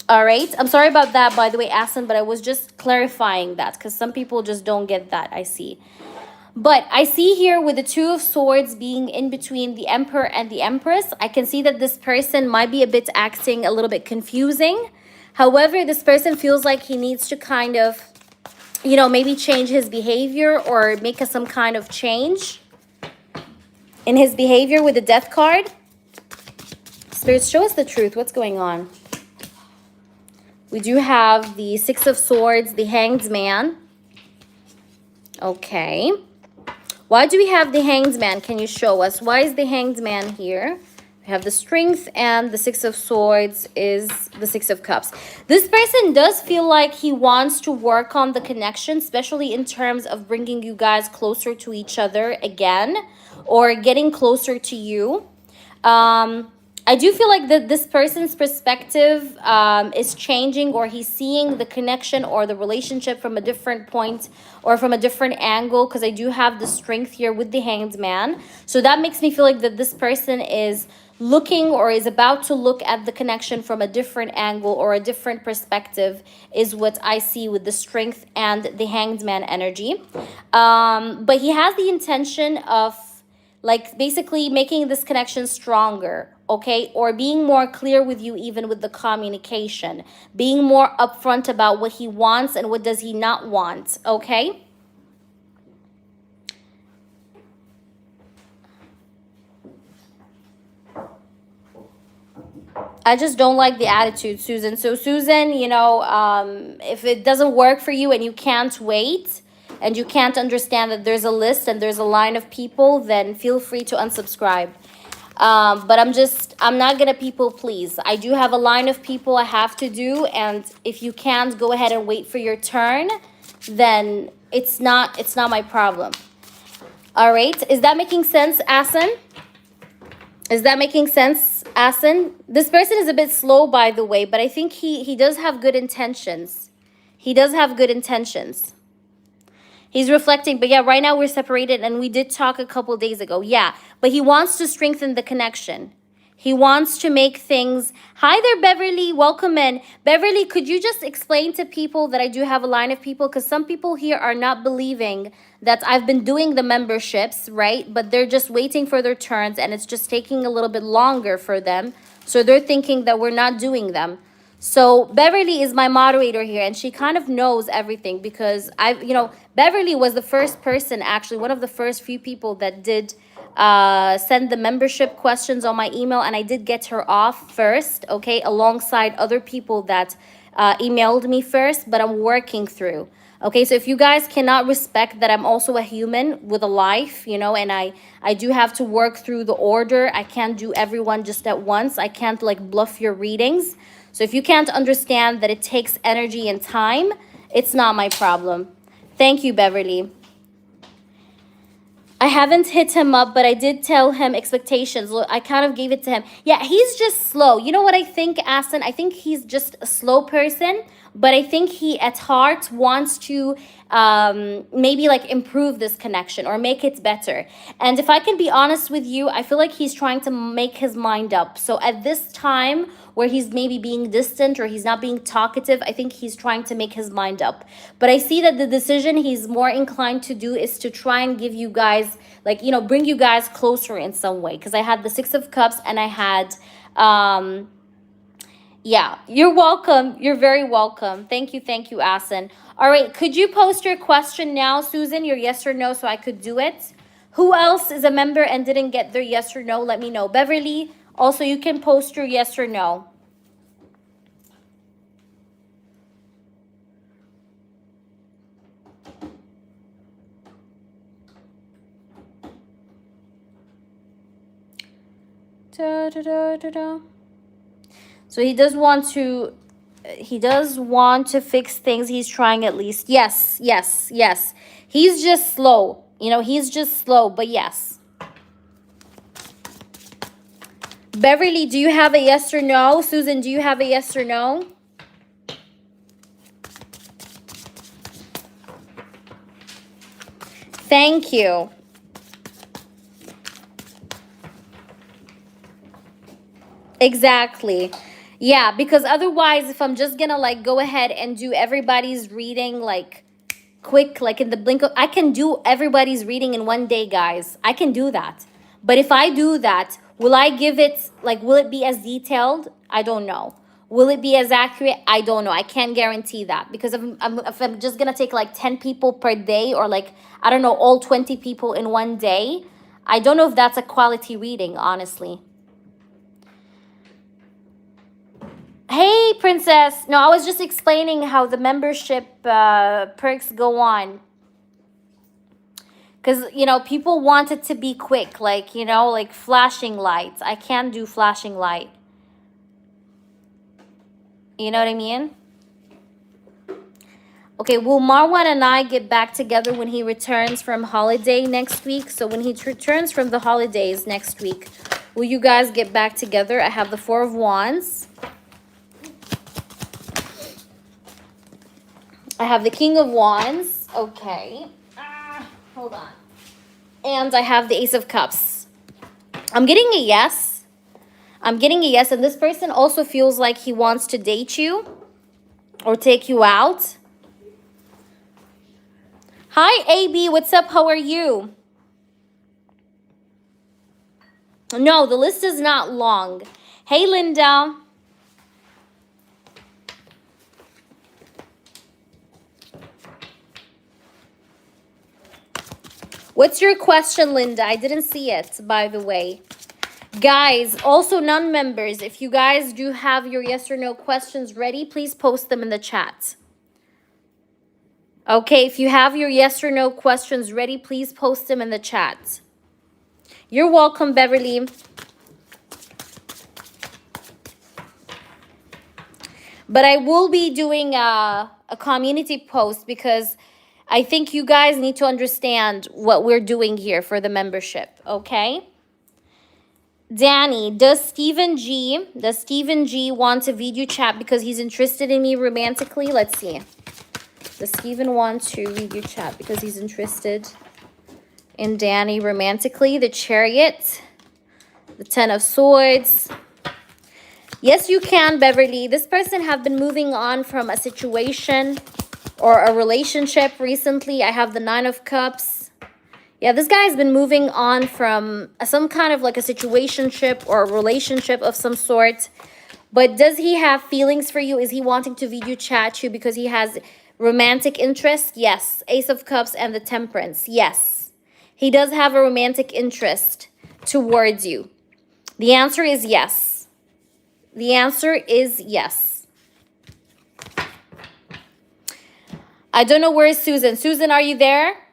All right. I'm sorry about that, by the way, Asin, but I was just clarifying that because some people just don't get that. I see. But I see here with the Two of Swords being in between the Emperor and the Empress, I can see that this person might be a bit acting a little bit confusing. However, this person feels like he needs to kind of, you know, maybe change his behavior or make some kind of change in his behavior with the Death card. Spirits, show us the truth. What's going on? We do have the Six of Swords, the Hanged Man. Okay. Why do we have the Hanged Man? Can you show us? Why is the Hanged Man here? We have the Strength, and the Six of Swords is the Six of Cups. This person does feel like he wants to work on the connection, especially in terms of bringing you guys closer to each other again, or getting closer to you. I do feel like that this person's perspective is changing, or he's seeing the connection or the relationship from a different point or from a different angle, because I do have the Strength here with the Hanged Man. So that makes me feel like that this person is looking or is about to look at the connection from a different angle or a different perspective, is what I see with the Strength and the Hanged Man energy. But he has the intention of like basically making this connection stronger, okay? Or being more clear with you, even with the communication, being more upfront about what he wants and what does he not want, okay? I just don't like the attitude, Susan. So Susan, you know, if it doesn't work for you and you can't wait, and you can't understand that there's a list and there's a line of people, then feel free to unsubscribe. But I'm not gonna people please. I do have a line of people I have to do, and if you can't go ahead and wait for your turn, then it's not my problem. All right, is that making sense, Asin? Is that making sense, Asin? This person is a bit slow, by the way, but I think he does have good intentions. He does have good intentions. He's reflecting, but yeah, right now we're separated, and we did talk a couple days ago. Yeah, but he wants to strengthen the connection. He wants to make things... Hi there, Beverly. Welcome in. Beverly, could you just explain to people that I do have a line of people? Because some people here are not believing that I've been doing the memberships, right? But they're just waiting for their turns, and it's just taking a little bit longer for them. So they're thinking that we're not doing them. So Beverly is my moderator here, and she kind of knows everything, because Beverly was the first person, actually, one of the first few people that did send the membership questions on my email, and I did get her off first, okay, alongside other people that emailed me first, but I'm working through. Okay, so if you guys cannot respect that I'm also a human with a life, you know, and I do have to work through the order. I can't do everyone just at once. I can't like bluff your readings. So if you can't understand that it takes energy and time, it's not my problem. Thank you, Beverly. I haven't hit him up, but I did tell him expectations. Look, I kind of gave it to him. Yeah, he's just slow. You know what I think, Asin? I think he's just a slow person, but I think he at heart wants to maybe like improve this connection or make it better. And if I can be honest with you, I feel like he's trying to make his mind up. So at this time where he's maybe being distant or he's not being talkative, I think he's trying to make his mind up. But I see that the decision he's more inclined to do is to try and give you guys, like, you know, bring you guys closer in some way. Because I had the Six of Cups and I had, yeah, you're welcome. You're very welcome. Thank you, Asin. All right, could you post your question now, Susan, your yes or no, so I could do it? Who else is a member and didn't get their yes or no? Let me know. Beverly, also, you can post your yes or no. Da, da, da, da, da. So he does want to fix things. He's trying at least. Yes. He's just slow. You know, he's just slow, but yes. Beverly, do you have a yes or no? Susan, do you have a yes or no? Thank you. Exactly. Yeah, because otherwise, if I'm just gonna like go ahead and do everybody's reading like quick, like in the blink of, I can do everybody's reading in one day, guys. I can do that. But if I do that, will I give it, like, will it be as detailed? I don't know. Will it be as accurate? I don't know. I can't guarantee that, because if I'm just gonna take like 10 people per day, or like, I don't know, all 20 people in one day, I don't know if that's a quality reading, honestly. Hey, Princess. No, I was just explaining how the membership perks go on. Because, you know, people want it to be quick, like, you know, like flashing lights. I can't do flashing light. You know what I mean? Okay, will Marwan and I get back together when he returns from holiday next week? So when he returns from the holidays next week, will you guys get back together? I have the Four of Wands. I have the King of Wands. Okay. Hold on. And I have the Ace of Cups. I'm getting a yes. I'm getting a yes. And this person also feels like he wants to date you or take you out. Hi, AB. What's up? How are you? No, the list is not long. Hey, Linda. What's your question, Linda? I didn't see it, by the way. Guys, also non-members, if you guys do have your yes or no questions ready, please post them in the chat. Okay, if you have your yes or no questions ready, please post them in the chat. You're welcome, Beverly. But I will be doing a community post, because I think you guys need to understand what we're doing here for the membership, okay? Danny, does Stephen G want to video chat because he's interested in me romantically? Let's see. Does Stephen want to video chat because he's interested in Danny romantically? The Chariot, the Ten of Swords. Yes, you can, Beverly. This person have been moving on from a situation or a relationship recently. I have the Nine of Cups. Yeah, this guy has been moving on from some kind of like a situationship or a relationship of some sort. But does he have feelings for you? Is he wanting to video chat you because he has romantic interest? Yes. Ace of Cups and the Temperance. Yes. He does have a romantic interest towards you. The answer is yes. The answer is yes. I don't know where is Susan. Susan, are you there?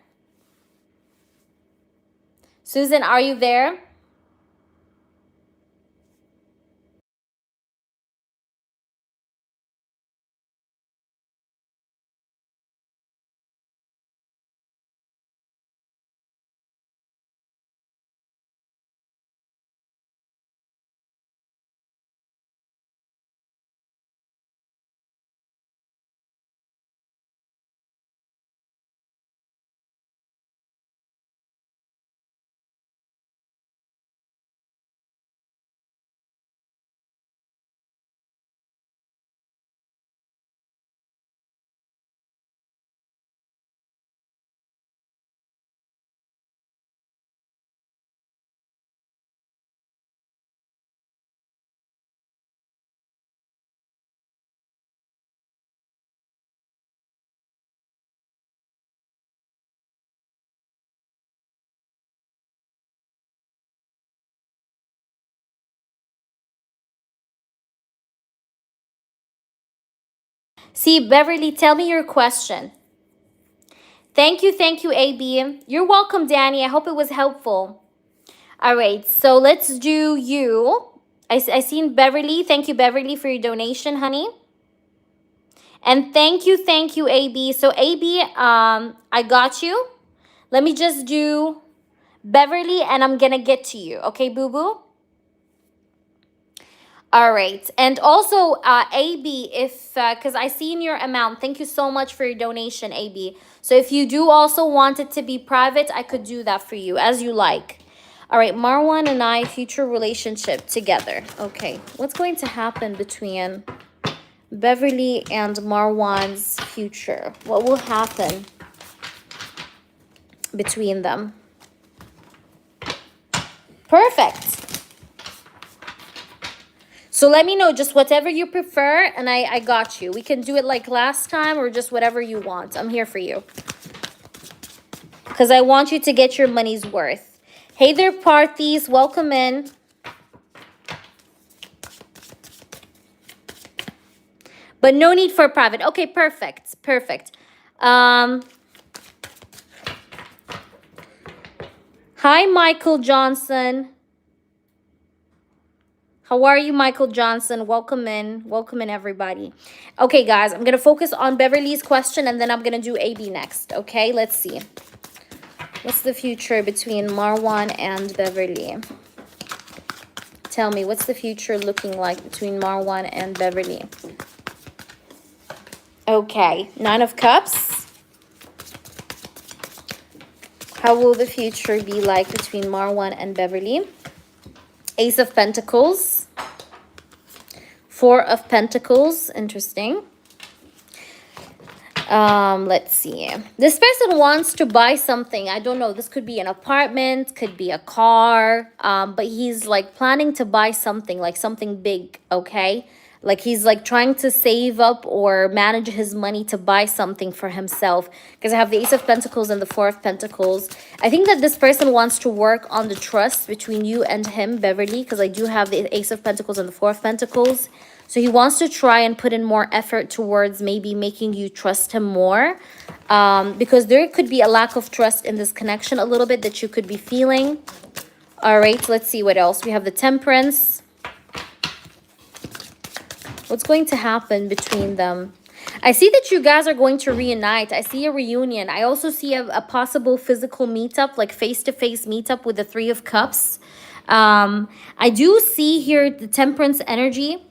Susan, are you there? See, Beverly, tell me your question. Thank you, AB. You're welcome, Danny. I hope it was helpful. All right, so let's do you. I seen Beverly. Thank you, Beverly, for your donation, honey. And thank you, AB. So AB, I got you. Let me just do Beverly, and I'm gonna get to you. Okay, boo-boo? All right. And also, AB, if, because I see in your amount, thank you so much for your donation, AB. So if you do also want it to be private, I could do that for you, as you like. All right, Marwan and I, future relationship together. Okay, what's going to happen between Beverly and Marwan's future? What will happen between them? Perfect. So let me know just whatever you prefer, and I got you. We can do it like last time or just whatever you want. I'm here for you. Because I want you to get your money's worth. Hey there, parties. Welcome in. But no need for private. Okay, perfect. Perfect. Hi, Michael Johnson. How are you, Michael Johnson? Welcome in. Welcome in, everybody. Okay, guys, I'm going to focus on Beverly's question, and then I'm going to do AB next. Okay, let's see. What's the future between Marwan and Beverly? Tell me, what's the future looking like between Marwan and Beverly? Okay, Nine of Cups. How will the future be like between Marwan and Beverly? Ace of Pentacles. Four of Pentacles. Interesting. Let's see. This person wants to buy something. I don't know. This could be an apartment, could be a car. But he's like planning to buy something, like something big, okay? Like he's like trying to save up or manage his money to buy something for himself. Because I have the Ace of Pentacles and the Four of Pentacles. I think that this person wants to work on the trust between you and him, Beverly. Because I do have the Ace of Pentacles and the Four of Pentacles. So he wants to try and put in more effort towards maybe making you trust him more. Because there could be a lack of trust in this connection a little bit that you could be feeling. All right, let's see what else. We have the Temperance. What's going to happen between them? I see that you guys are going to reunite. I see a reunion. I also see a possible physical meetup, like face-to-face meetup with the Three of Cups. I do see here the Temperance energy.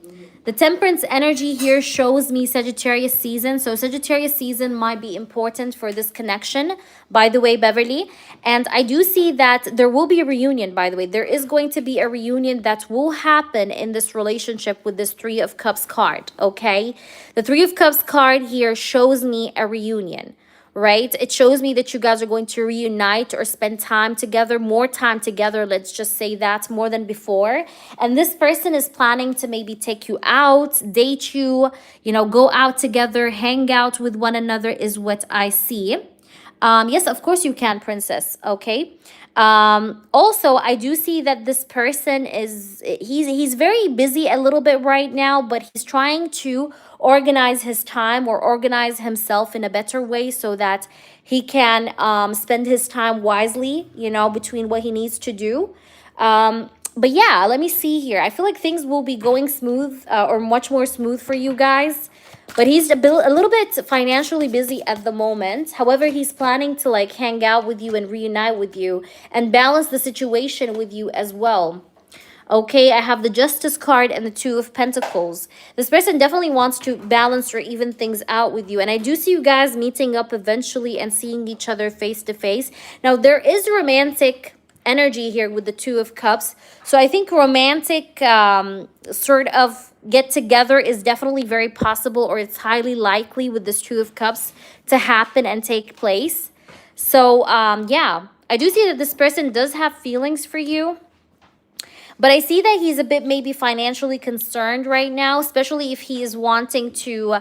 The Temperance energy here shows me Sagittarius season. So Sagittarius season might be important for this connection, by the way, Beverly. And I do see that there will be a reunion, by the way. There is going to be a reunion that will happen in this relationship with this Three of Cups card, okay? The Three of Cups card here shows me a reunion. Right? It shows me that you guys are going to reunite or spend time together, more time together. Let's just say that, more than before. And this person is planning to maybe take you out, date you, you know, go out together, hang out with one another is what I see. Yes, of course you can, princess. Okay. Also, I do see that this person is, he's very busy a little bit right now, but he's trying to organize his time or organize himself in a better way so that he can spend his time wisely, you know, between what he needs to do. But yeah, let me see here. I feel like things will be going smooth or much more smooth for you guys. But he's a little bit financially busy at the moment. However, he's planning to like hang out with you and reunite with you and balance the situation with you as well. Okay, I have the Justice card and the Two of Pentacles. This person definitely wants to balance or even things out with you. And I do see you guys meeting up eventually and seeing each other face to face. Now, there is romantic energy here with the Two of Cups. So I think romantic sort of get together is definitely very possible, or it's highly likely with this Two of Cups to happen and take place. So yeah, I do see that this person does have feelings for you. But I see that he's a bit maybe financially concerned right now, especially if he is wanting to,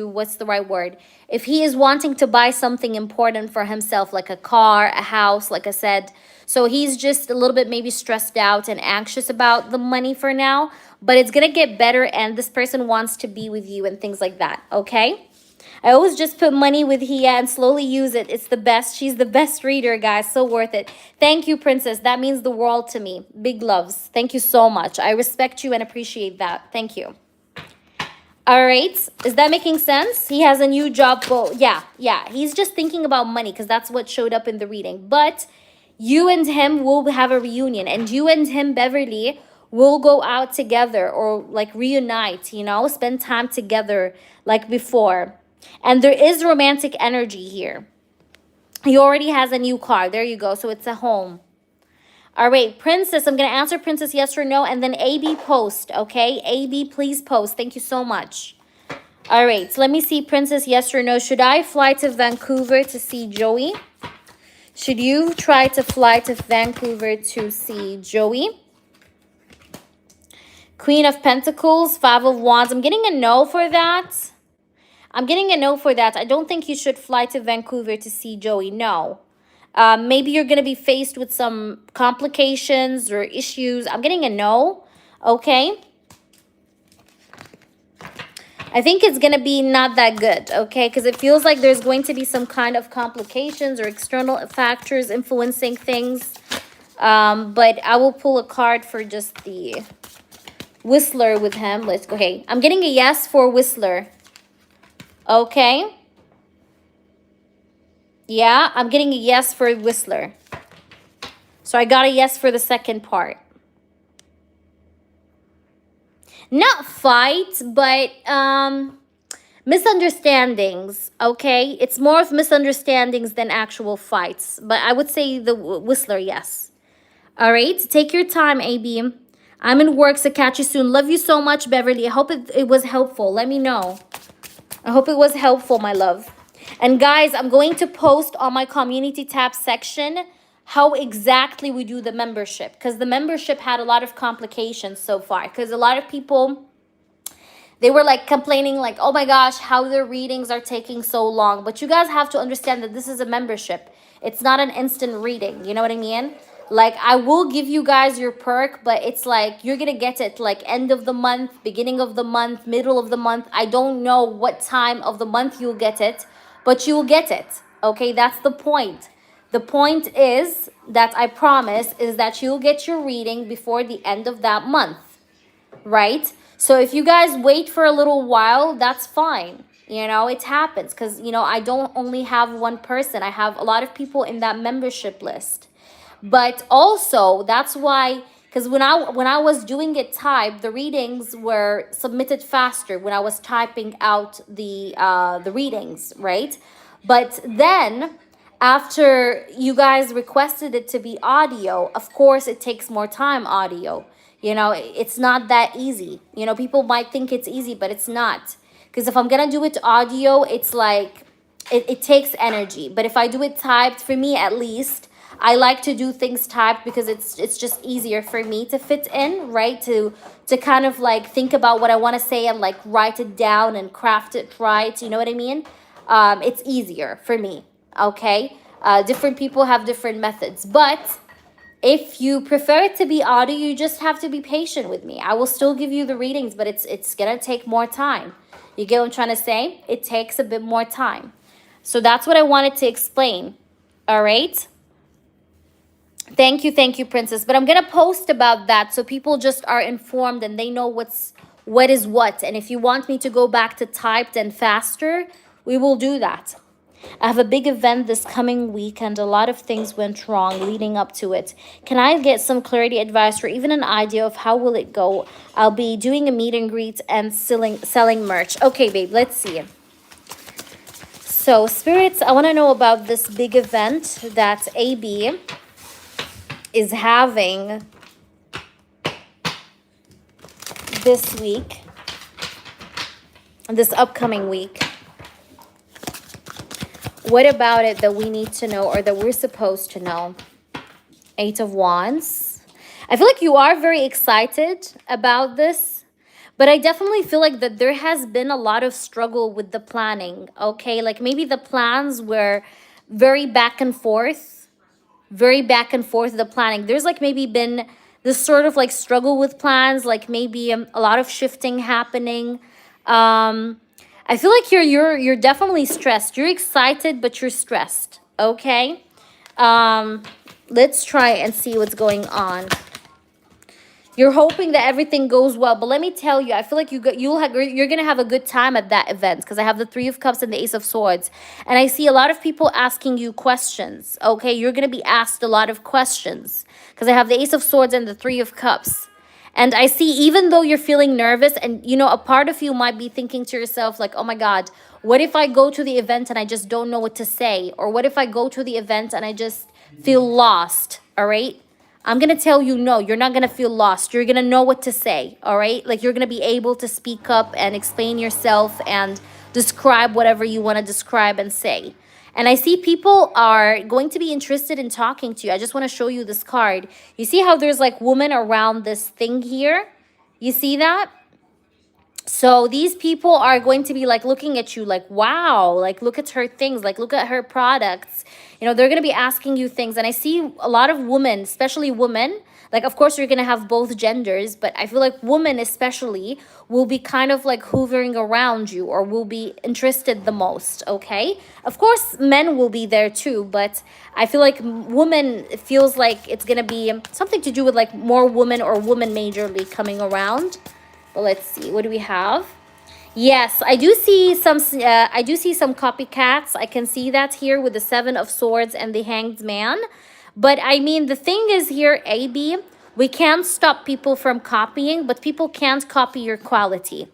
what's the right word? If he is wanting to buy something important for himself, like a car, a house, like I said. So he's just a little bit maybe stressed out and anxious about the money for now. But it's going to get better, and this person wants to be with you and things like that, okay? I always just put money with Hia and slowly use it. It's the best. She's the best reader, guys. So worth it. Thank you, Princess. That means the world to me. Big loves. Thank you so much. I respect you and appreciate that. Thank you. All right. Is that making sense? He has a new job. Well, yeah. He's just thinking about money because that's what showed up in the reading. But you and him will have a reunion, and you and him, Beverly, will go out together or like reunite, you know, spend time together like before. And there is romantic energy here. He already has a new car. There you go. So it's a home. All right, Princess, I'm going to answer Princess yes or no, and then AB post, okay? AB, please post. Thank you so much. All right, so let me see, Princess, yes or no. Should I fly to Vancouver to see Joey? Should you try to fly to Vancouver to see Joey? Queen of Pentacles, Five of Wands. I'm getting a no for that. I'm getting a no for that. I don't think you should fly to Vancouver to see Joey. No. Maybe you're going to be faced with some complications or issues. I'm getting a no. Okay. I think it's going to be not that good. Okay. Because it feels like there's going to be some kind of complications or external factors influencing things. But I will pull a card for just the Whistler with him. Let's go. Okay. I'm getting a yes for Whistler. Okay. Yeah, I'm getting a yes for Whistler. So I got a yes for the second part. Not fight, but misunderstandings, okay? It's more of misunderstandings than actual fights. But I would say the Whistler, yes. All right, take your time, AB. I'm in work, so catch you soon. Love you so much, Beverly. I hope it was helpful. Let me know. I hope it was helpful, my love. And guys, I'm going to post on my community tab section how exactly we do the membership. Because the membership had a lot of complications so far. Because a lot of people, they were like complaining like, oh my gosh, how their readings are taking so long. But you guys have to understand that this is a membership. It's not an instant reading. You know what I mean? Like, I will give you guys your perk, but it's like you're going to get it like end of the month, beginning of the month, middle of the month. I don't know what time of the month you'll get it, but you'll get it. Okay, that's the point. The point is that I promise is that you'll get your reading before the end of that month, right? So if you guys wait for a little while, that's fine. You know, it happens because, you know, I don't only have one person. I have a lot of people in that membership list. But also, that's why, because when I was doing it typed, the readings were submitted faster when I was typing out the readings, right? But then, after you guys requested it to be audio, of course, it takes more time audio. You know, it's not that easy. You know, people might think it's easy, but it's not. Because if I'm going to do it audio, it's like, it takes energy. But if I do it typed, for me at least, I like to do things typed because it's just easier for me to fit in, right? To kind of like think about what I want to say and like write it down and craft it right. You know what I mean? It's easier for me, okay? Different people have different methods. But if you prefer it to be audio, you just have to be patient with me. I will still give you the readings, but it's going to take more time. You get what I'm trying to say? It takes a bit more time. So that's what I wanted to explain. All right? Thank you, Princess. But I'm going to post about that so people just are informed and they know what is what. And if you want me to go back to typed and faster, we will do that. I have a big event this coming week and a lot of things went wrong leading up to it. Can I get some clarity, advice, or even an idea of how will it go? I'll be doing a meet and greet and selling merch. Okay, babe, let's see. So, spirits, I want to know about this big event that AB is having this week, this upcoming week. What about it that we need to know or that we're supposed to know? Eight of Wands. I feel like you are very excited about this, but I definitely feel like that there has been a lot of struggle with the planning, okay? Like maybe the plans were very back and forth, the planning. There's like maybe been this sort of like struggle with plans, like maybe a lot of shifting happening. I feel like you're definitely stressed. You're excited, but you're stressed. Okay. Let's try and see what's going on. You're hoping that everything goes well, but let me tell you, I feel like you're gonna have a good time at that event, because I have the Three of Cups and the Ace of Swords, and I see a lot of people asking you questions. Okay, you're gonna be asked a lot of questions because I have the Ace of Swords and the Three of Cups. And I see, even though you're feeling nervous, and a part of you might be thinking to yourself, like, oh my God, what if I go to the event and I just don't know what to say? Or what if I go to the event and I just feel lost? All right. I'm going to tell you, no, you're not going to feel lost. You're going to know what to say. All right. Like, you're going to be able to speak up and explain yourself and describe whatever you want to describe and say. And I see people are going to be interested in talking to you. I just want to show you this card. You see how there's like women around this thing here? You see that? So these people are going to be like looking at you like, wow, like look at her things, like look at her products. They're going to be asking you things. And I see a lot of women, especially women, like, of course, you're going to have both genders, but I feel like women especially will be kind of like hovering around you or will be interested the most, okay? Of course, men will be there too, but I feel like women, it feels like it's going to be something to do with like more women or women majorly coming around. But let's see, what do we have? Yes, I do see some copycats. I can see that here with the Seven of Swords and the Hanged Man. But I mean, the thing is here, AB, we can't stop people from copying, but people can't copy your quality.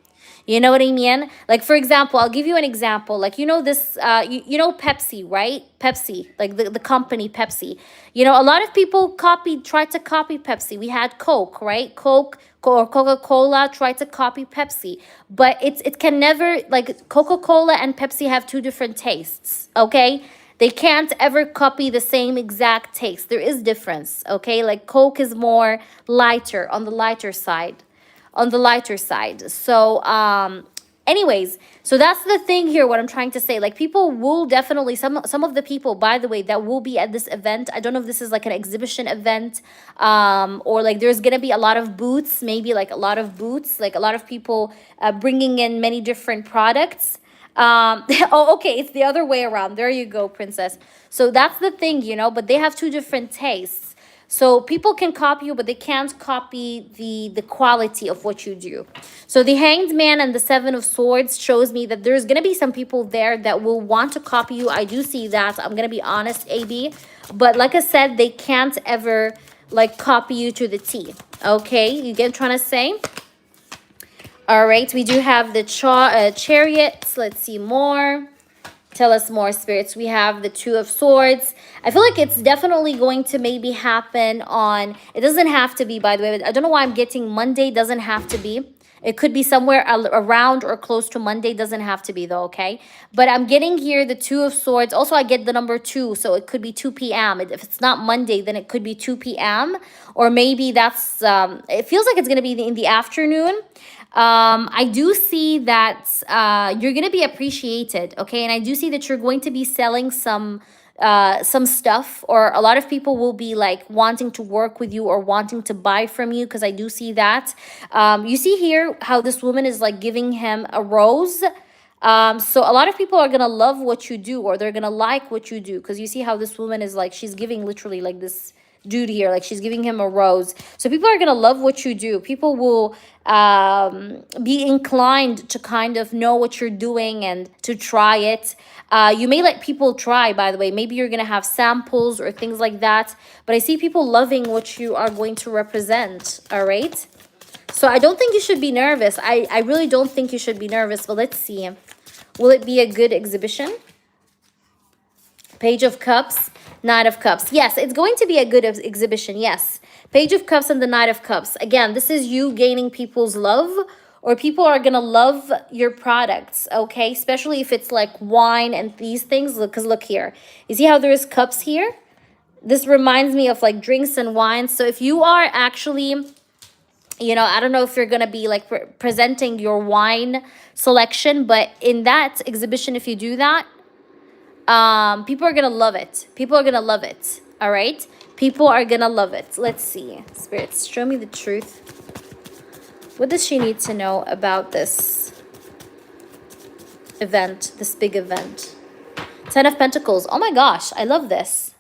You know what I mean? Like, for example, I'll give you an example. Like, this, you know Pepsi, right? Pepsi, like the company Pepsi. A lot of people tried to copy Pepsi. We had Coke, right? Coke or Coca-Cola tried to copy Pepsi. But it can never, like, Coca-Cola and Pepsi have two different tastes, okay? They can't ever copy the same exact taste. There is difference, okay? Like, Coke is more lighter, on the lighter side. So anyways, so that's the thing here, what I'm trying to say. Like, people will definitely, some of the people, by the way, that will be at this event, I don't know if this is like an exhibition event, or like there's gonna be a lot of booths, maybe like a lot of booths, like a lot of people bringing in many different products. Oh, okay, it's the other way around. There you go, princess. So that's the thing, but they have two different tastes. So people can copy you, but they can't copy the quality of what you do. So the Hanged Man and the Seven of Swords shows me that there's going to be some people there that will want to copy you. I do see that. I'm going to be honest, AB. But like I said, they can't ever, like, copy you to the T. Okay? You get what I'm trying to say? All right. We do have the Chariots. Let's see more. Tell us more, spirits. We have the Two of Swords. I feel like it's definitely going to maybe happen on, it doesn't have to be, by the way. I don't know why I'm getting Monday. Doesn't have to be. It could be somewhere around or close to Monday. Doesn't have to be though, okay? But I'm getting here the Two of Swords. Also, I get the number 2, so it could be 2 p.m. If it's not Monday, then it could be 2 p.m. Or maybe that's, it feels like it's going to be in the afternoon. I do see that you're going to be appreciated, okay? And I do see that you're going to be selling some stuff, or a lot of people will be like wanting to work with you or wanting to buy from you, because I do see that. You see here how this woman is like giving him a rose. So a lot of people are going to love what you do, or they're going to like what you do, because you see how this woman is like, she's giving literally like this dude here, like she's giving him a rose. So people are gonna love what you do. People will be inclined to kind of know what you're doing and to try it. You may let people try, by the way. Maybe you're gonna have samples or things like that, but I see people loving what you are going to represent. All right, so I don't think you should be nervous. I really don't think you should be nervous, but let's see. Will it be a good exhibition? Page of Cups, Knight of Cups. Yes, it's going to be a good exhibition. Yes. Page of Cups and the Knight of Cups. Again, this is you gaining people's love, or people are going to love your products, okay? Especially if it's like wine and these things. Because look here. You see how there's cups here? This reminds me of like drinks and wines. So if you are actually, I don't know if you're going to be like presenting your wine selection, but in that exhibition, if you do that, people are gonna love it. People are gonna love it. All right, people are gonna love it. Let's see, spirits, show me the truth. What does she need to know about this event, this big event? 10 of Pentacles. Oh my gosh, I love this.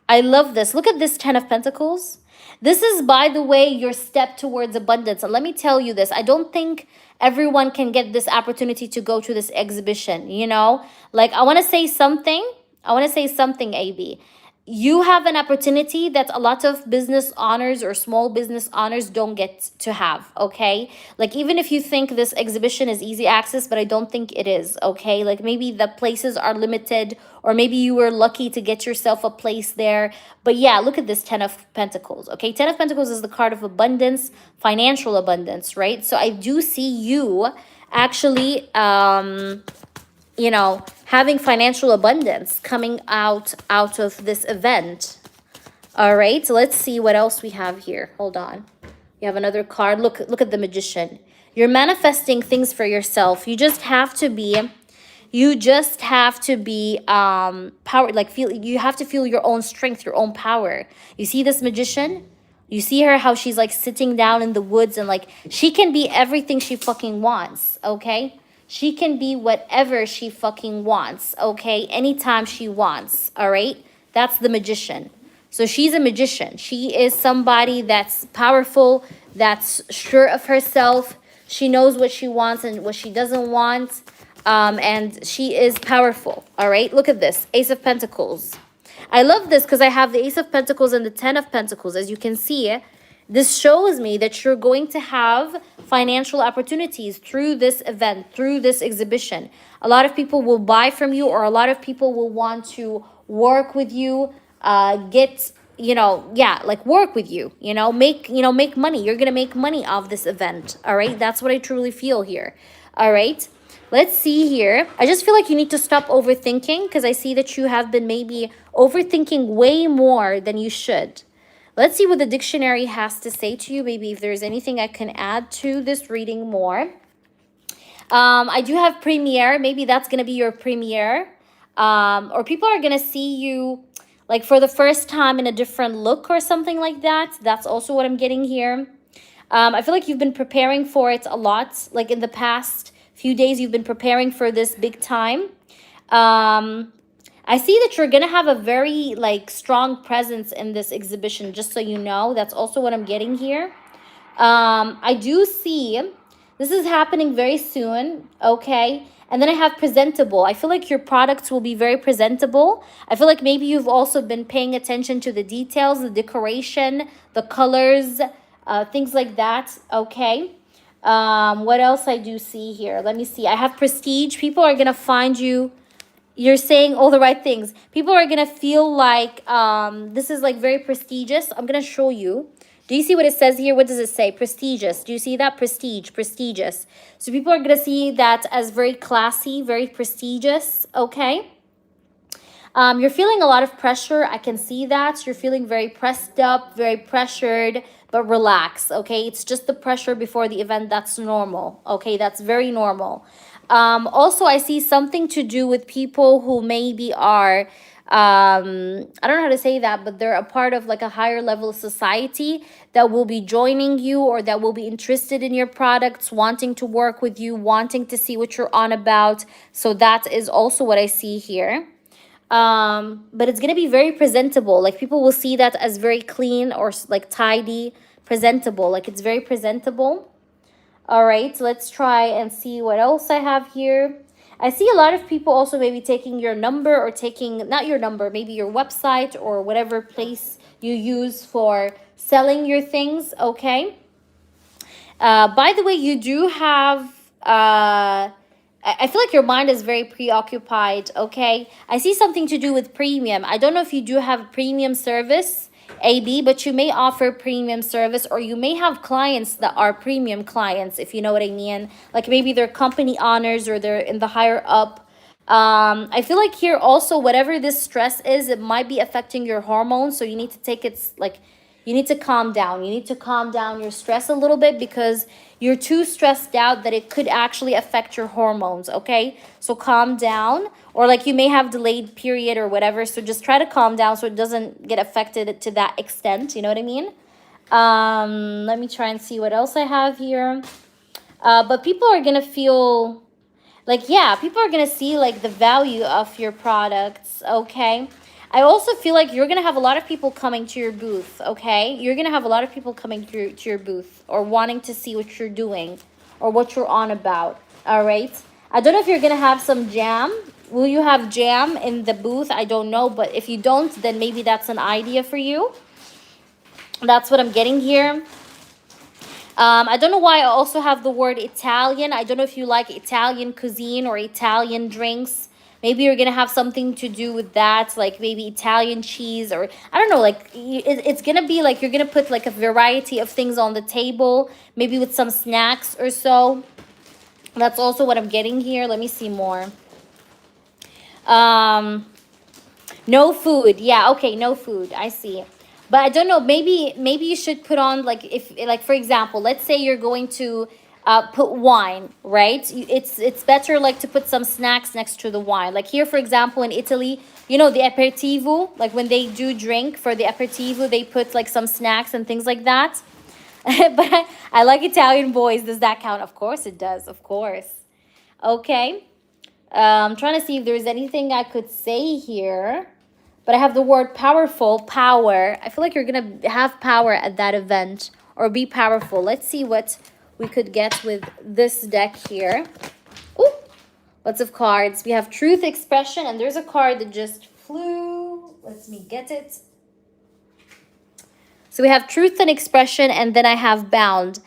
I love this. Look at this 10 of Pentacles. This is, by the way, your step towards abundance. And let me tell you this. I don't think everyone can get this opportunity to go to this exhibition, you know? Like, I want to say something. I want to say something, AB. You have an opportunity that a lot of business owners or small business owners don't get to have, okay? Like, even if you think this exhibition is easy access, but I don't think it is, okay? Like, maybe the places are limited, or maybe you were lucky to get yourself a place there. But yeah, look at this 10 of Pentacles, okay? 10 of Pentacles is the card of abundance, financial abundance, right? So I do see you actually, you know, having financial abundance coming out of this event. All right, so let's see what else we have here. Hold on. You have another card. Look at the Magician. You're manifesting things for yourself. You just have to be power, like you have to feel your own strength, your own power. You see this Magician? You see her, how she's like sitting down in the woods, and like she can be everything she fucking wants, okay? She can be whatever she fucking wants, okay? Anytime she wants, all right? That's the Magician. So she's a magician. She is somebody that's powerful, that's sure of herself. She knows what she wants and what she doesn't want. And she is powerful, all right? Look at this, Ace of Pentacles. I love this because I have the Ace of Pentacles and the 10 of Pentacles. As you can see, this shows me that you're going to have financial opportunities through this event, through this exhibition. A lot of people will buy from you, or a lot of people will want to work with you, get, you know, yeah, like work with you, make money. You're going to make money off this event, all right? That's what I truly feel here, all right? Let's see here. I just feel like you need to stop overthinking, because I see that you have been maybe overthinking way more than you should. Let's see what the dictionary has to say to you. Maybe if there's anything I can add to this reading more. I do have premiere. Maybe that's going to be your premiere. Or people are going to see you like for the first time in a different look or something like that. That's also what I'm getting here. I feel like you've been preparing for it a lot. Like in the past few days, you've been preparing for this big time. I see that you're going to have a very like strong presence in this exhibition, just so you know. That's also what I'm getting here. I do see this is happening very soon, okay? And then I have presentable. I feel like your products will be very presentable. I feel like maybe you've also been paying attention to the details, the decoration, the colors, things like that, okay? What else I do see here? Let me see. I have prestige. People are going to find you. You're saying all the right things. People are going to feel like this is like very prestigious. I'm going to show you. Do you see what it says here? What does it say? Prestigious. Do you see that? Prestige, prestigious. So people are going to see that as very classy, very prestigious, okay? You're feeling a lot of pressure. I can see that. You're feeling very pressed up, very pressured, but relax, okay? It's just the pressure before the event. That's normal, okay? That's very normal. Also, I see something to do with people who maybe are, I don't know how to say that, but they're a part of like a higher level of society that will be joining you, or that will be interested in your products, wanting to work with you, wanting to see what you're on about. So that is also what I see here. But it's going to be very presentable. Like people will see that as very clean or like tidy, presentable. Like it's very presentable. All right, so let's try and see what else I have here. I see a lot of people also maybe taking your number, or taking, not your number, maybe your website or whatever place you use for selling your things, okay? By the way, you do have, I feel like your mind is very preoccupied, okay? I see something to do with premium. I don't know if you do have premium service, AB, but you may offer premium service, or you may have clients that are premium clients, if you know what I mean. Like maybe they're company owners, or they're in the higher up. I feel like here also, whatever this stress is, it might be affecting your hormones. So you need to take it, like, you need to calm down. You need to calm down your stress a little bit, because you're too stressed out that it could actually affect your hormones, okay? So calm down. Or like you may have delayed period or whatever. So just try to calm down so it doesn't get affected to that extent. You know what I mean? Let me try and see what else I have here. But people are going to feel like, yeah, people are going to see like the value of your products, okay? I also feel like you're going to have a lot of people coming to your booth, okay? You're going to have a lot of people coming to your booth or wanting to see what you're doing or what you're on about, all right? I don't know if you're going to have some jam. Will you have jam in the booth? I don't know, but if you don't, then maybe that's an idea for you. That's what I'm getting here. I don't know why I also have the word Italian. I don't know if you like Italian cuisine or Italian drinks. Maybe you're going to have something to do with that, like maybe Italian cheese or I don't know, like it's going to be like you're going to put like a variety of things on the table, maybe with some snacks or so. That's also what I'm getting here. Let me see more. No food. Yeah, okay, no food. I see. But I don't know, maybe you should put on like if like for example, let's say you're going to put wine, right? It's better like to put some snacks next to the wine. Like here for example in Italy, you know the aperitivo, like when they do drink for the aperitivo, they put like some snacks and things like that. But I like Italian boys. Does that count? Of course it does. Of course. Okay. I'm trying to see if there's anything I could say here. But I have the word powerful, power. I feel like you're going to have power at that event or be powerful. Let's see what we could get with this deck here. Ooh, lots of cards. We have truth, expression, and there's a card that just flew. Let me get it. So we have truth and expression, and then I have bound.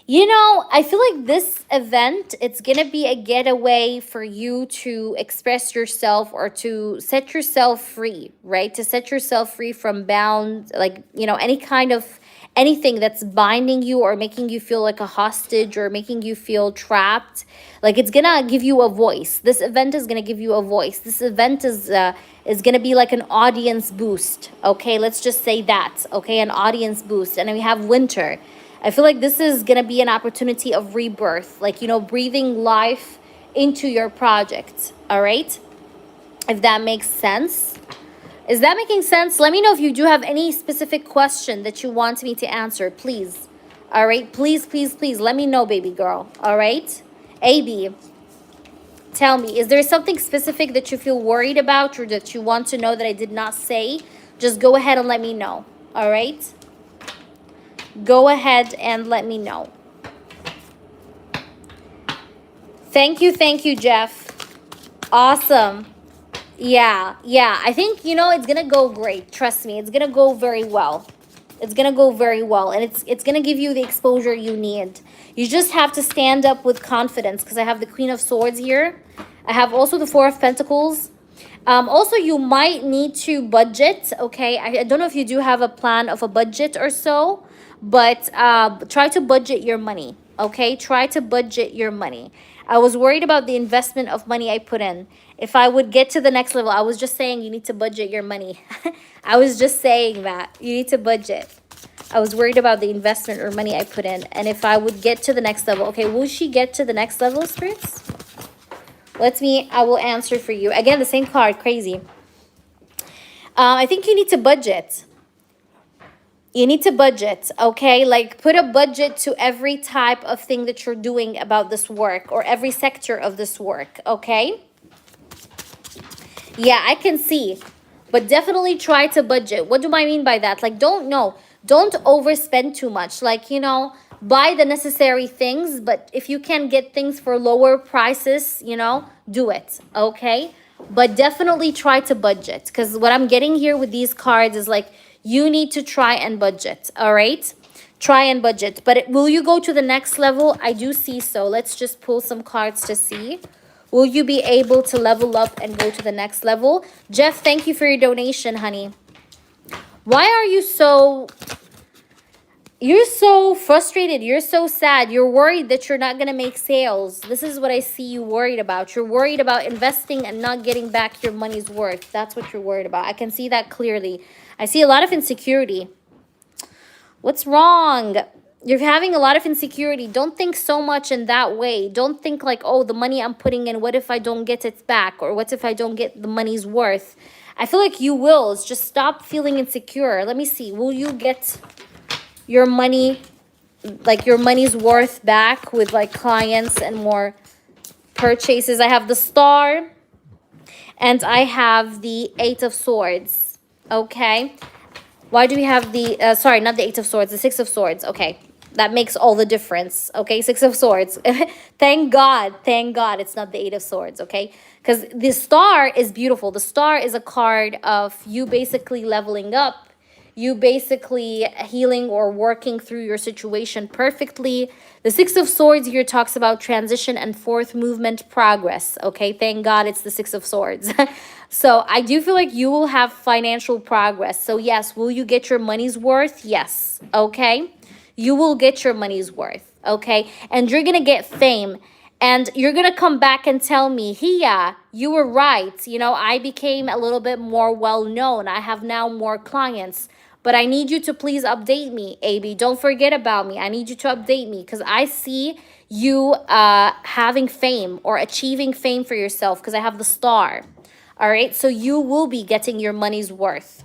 You know, I feel like this event, it's going to be a getaway for you to express yourself or to set yourself free, right? To set yourself free from bound, like, you know, any kind of anything that's binding you or making you feel like a hostage or making you feel trapped. Like it's going to give you a voice. This event is going to give you a voice. This event is going to be like an audience boost. Okay, let's just say that. Okay, an audience boost. And then we have winter. I feel like this is going to be an opportunity of rebirth, like, you know, breathing life into your project, all right? If that makes sense. Is that making sense? Let me know if you do have any specific question that you want me to answer, please. All right? Please, please, please, let me know, baby girl, all right? AB, tell me, is there something specific that you feel worried about or that you want to know that I did not say? Just go ahead and let me know, all right? Go ahead and let me know. Thank you, Jeff. Awesome. Yeah. I think, you know, it's going to go great. Trust me, it's going to go very well. It's going to go very well. And it's going to give you the exposure you need. You just have to stand up with confidence because I have the Queen of Swords here. I have also the Four of Pentacles. Also, you might need to budget, okay? I don't know if you do have a plan of a budget or so. But try to budget your money, okay? Try to budget your money. I was worried about the investment of money I put in. If I would get to the next level, I was just saying you need to budget your money. I was just saying that. You need to budget. I was worried about the investment or money I put in. And if I would get to the next level. Okay, will she get to the next level, spirits? I will answer for you. Again, the same card, crazy. I think you need to budget. You need to budget, okay? Like put a budget to every type of thing that you're doing about this work or every sector of this work, okay? Yeah, I can see. But definitely try to budget. What do I mean by that? Like don't overspend too much. Like, you know, buy the necessary things, but if you can get things for lower prices, you know, do it, okay? But definitely try to budget because what I'm getting here with these cards is like you need to try and budget, all right? Try and budget. But will you go to the next level? I do see so. Let's just pull some cards to see. Will you be able to level up and go to the next level? Jeff, thank you for your donation, honey. Why are you so... You're so frustrated. You're so sad. You're worried that you're not going to make sales. This is what I see you worried about. You're worried about investing and not getting back your money's worth. That's what you're worried about. I can see that clearly. I see a lot of insecurity. What's wrong? You're having a lot of insecurity. Don't think so much in that way. Don't think like, oh, the money I'm putting in, what if I don't get it back? Or what if I don't get the money's worth? I feel like you will. It's just stop feeling insecure. Let me see. Will you get your money, like your money's worth back with like clients and more purchases? I have the Star. And I have the Eight of Swords. Okay. Why do we have the, sorry, not the Eight of Swords, the Six of Swords. Okay. That makes all the difference. Okay. Six of Swords. Thank God. Thank God it's not the Eight of Swords. Okay. Because the Star is beautiful. The Star is a card of you basically leveling up, you basically healing or working through your situation perfectly. The Six of Swords here talks about transition and fourth movement progress. Okay, thank God it's the Six of Swords. So I do feel like you will have financial progress. So yes, will you get your money's worth? Yes. Okay, you will get your money's worth. Okay, and you're gonna get fame. And you're going to come back and tell me, Hia, you were right. You know, I became a little bit more well-known. I have now more clients. But I need you to please update me, AB. Don't forget about me. I need you to update me because I see you having fame or achieving fame for yourself because I have the Star. All right, so you will be getting your money's worth.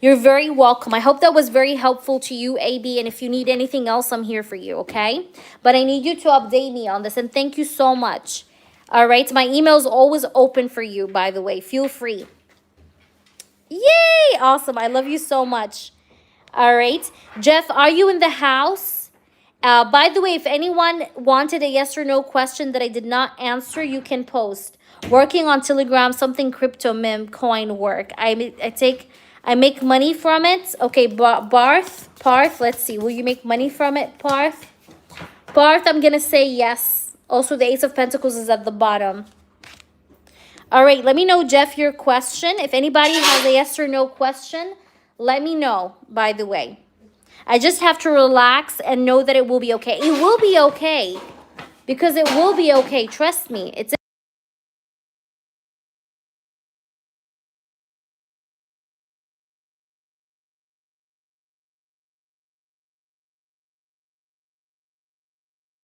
You're very welcome. I hope that was very helpful to you, AB. And if you need anything else, I'm here for you, okay? But I need you to update me on this. And thank you so much. All right, my email is always open for you, by the way. Feel free. Yay! Awesome. I love you so much. All right. Jeff, are you in the house? By the way, if anyone wanted a yes or no question that I did not answer, you can post. Working on Telegram, something crypto meme coin work. I make money from it. Okay, Parth, let's see. Will you make money from it, Parth? Parth, I'm going to say yes. Also, the Ace of Pentacles is at the bottom. All right, let me know, Jeff, your question. If anybody has a yes or no question, let me know, by the way. I just have to relax and know that it will be okay. It will be okay. Because it will be okay. Trust me. It's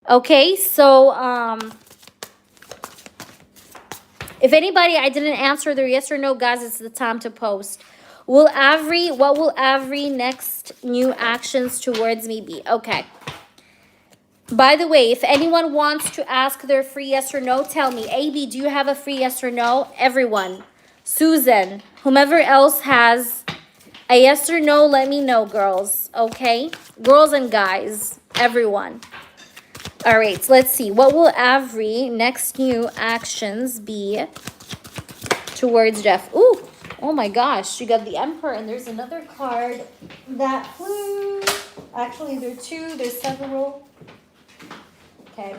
okay. So, if anybody, I didn't answer their yes or no, guys, it's the time to post. What will Avery next new actions towards me be? Okay. By the way, if anyone wants to ask their free yes or no, tell me. AB, do you have a free yes or no? Everyone. Susan, whomever else has a yes or no, let me know, girls. Okay? Girls and guys. Everyone. All right, so let's see. What will Avery next new actions be towards Jeff? Ooh, oh my gosh. You got the Emperor, and there's another card that flew. Actually, there are two. There's several. Okay.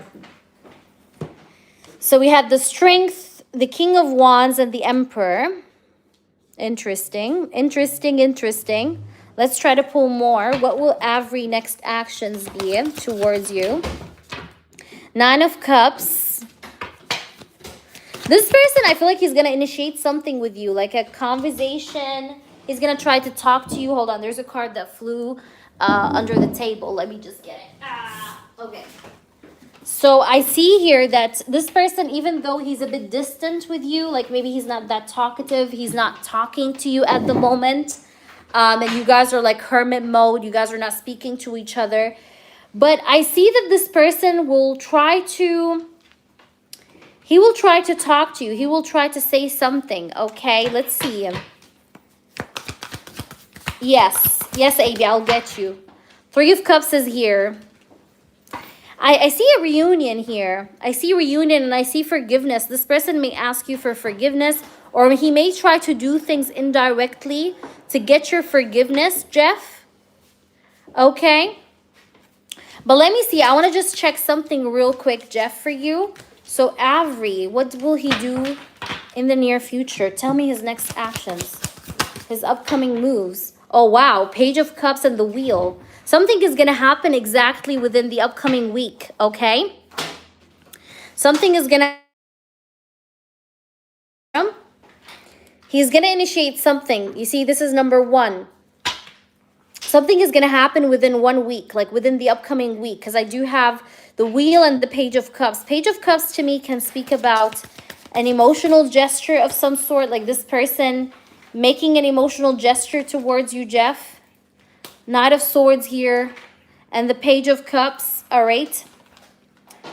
So we had the Strength, the King of Wands, and the Emperor. Interesting. Interesting, interesting. Let's try to pull more. What will Avery next actions be towards you? Nine of Cups. This person, I feel like he's going to initiate something with you, like a conversation. He's going to try to talk to you. Hold on. There's a card that flew under the table. Let me just get it. Okay. So I see here that this person, even though he's a bit distant with you, like maybe he's not that talkative, he's not talking to you at the moment, and you guys are like hermit mode, you guys are not speaking to each other. But I see that this person will try to, he will try to talk to you. He will try to say something, okay? Let's see. Yes. Yes, AB, I'll get you. Three of Cups is here. I see a reunion here. I see reunion and I see forgiveness. This person may ask you for forgiveness, or he may try to do things indirectly to get your forgiveness, Jeff. Okay? But let me see. I want to just check something real quick, Jeff, for you. So Avery, what will he do in the near future? Tell me his next actions, his upcoming moves. Oh, wow. Page of Cups and the Wheel. Something is going to happen exactly within the upcoming week, okay? Something is going to... He's going to initiate something. You see, this is number one. Something is going to happen within 1 week, like within the upcoming week, because I do have the Wheel and the Page of Cups. Page of Cups to me can speak about an emotional gesture of some sort, like this person making an emotional gesture towards you, Jeff. Knight of Swords here and the Page of Cups. All right.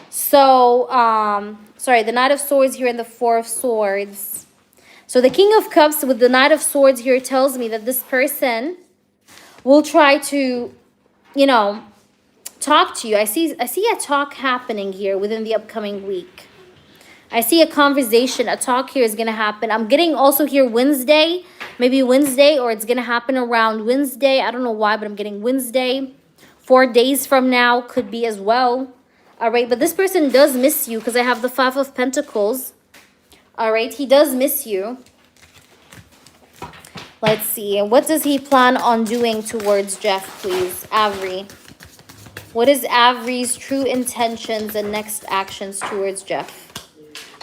So sorry, the Knight of Swords here and the Four of Swords. So the King of Cups with the Knight of Swords here tells me that this person will try to, you know, talk to you. I see a talk happening here within the upcoming week. I see a conversation, a talk here is going to happen. I'm getting also here Wednesday, maybe Wednesday, or it's going to happen around Wednesday. I don't know why, but I'm getting Wednesday. 4 days from now could be as well. All right, but this person does miss you because I have the Five of Pentacles. All right, he does miss you. Let's see. What does he plan on doing towards Jeff, please? Avery. What is Avery's true intentions and next actions towards Jeff?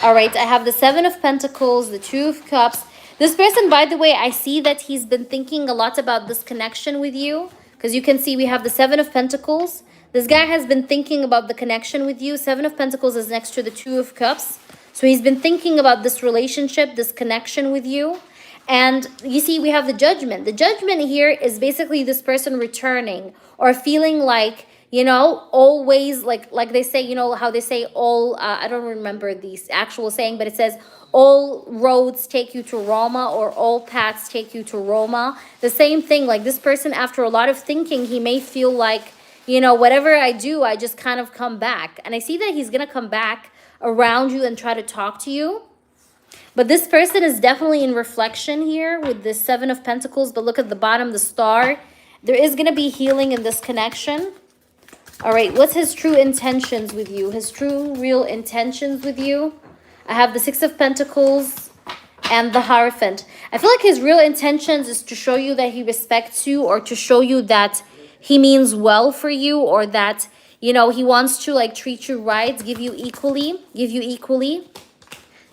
All right, I have the Seven of Pentacles, the Two of Cups. This person, by the way, I see that he's been thinking a lot about this connection with you. Because you can see we have the Seven of Pentacles. This guy has been thinking about the connection with you. Seven of Pentacles is next to the Two of Cups. So he's been thinking about this relationship, this connection with you. And you see, we have the Judgment. The Judgment here is basically this person returning or feeling like, you know, always, like they say, you know, how they say all, I don't remember the actual saying, but it says, all roads take you to Roma, or all paths take you to Roma. The same thing, like this person, after a lot of thinking, he may feel like, you know, whatever I do, I just kind of come back. And I see that he's going to come back around you and try to talk to you. But this person is definitely in reflection here with the Seven of Pentacles. But look at the bottom, the Star. There is going to be healing in this connection. All right, what's his true intentions with you? His true, real intentions with you? I have the Six of Pentacles and the Hierophant. I feel like his real intentions is to show you that he respects you, or to show you that he means well for you, or that, you know, he wants to like treat you right, give you equally.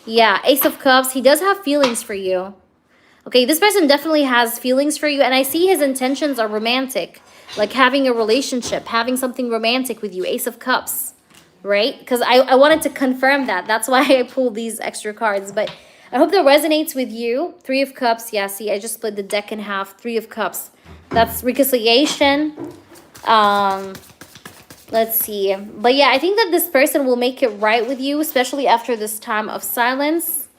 Yeah, Ace of Cups. He does have feelings for you. Okay, this person definitely has feelings for you, and I see his intentions are romantic. Like having a relationship, having something romantic with you. Ace of Cups, right? Because I wanted to confirm that. That's why I pulled these extra cards. But I hope that resonates with you. Three of Cups. Yeah, see, I just split the deck in half. Three of Cups. That's reconciliation. Let's see. But yeah, I think that this person will make it right with you, especially after this time of silence.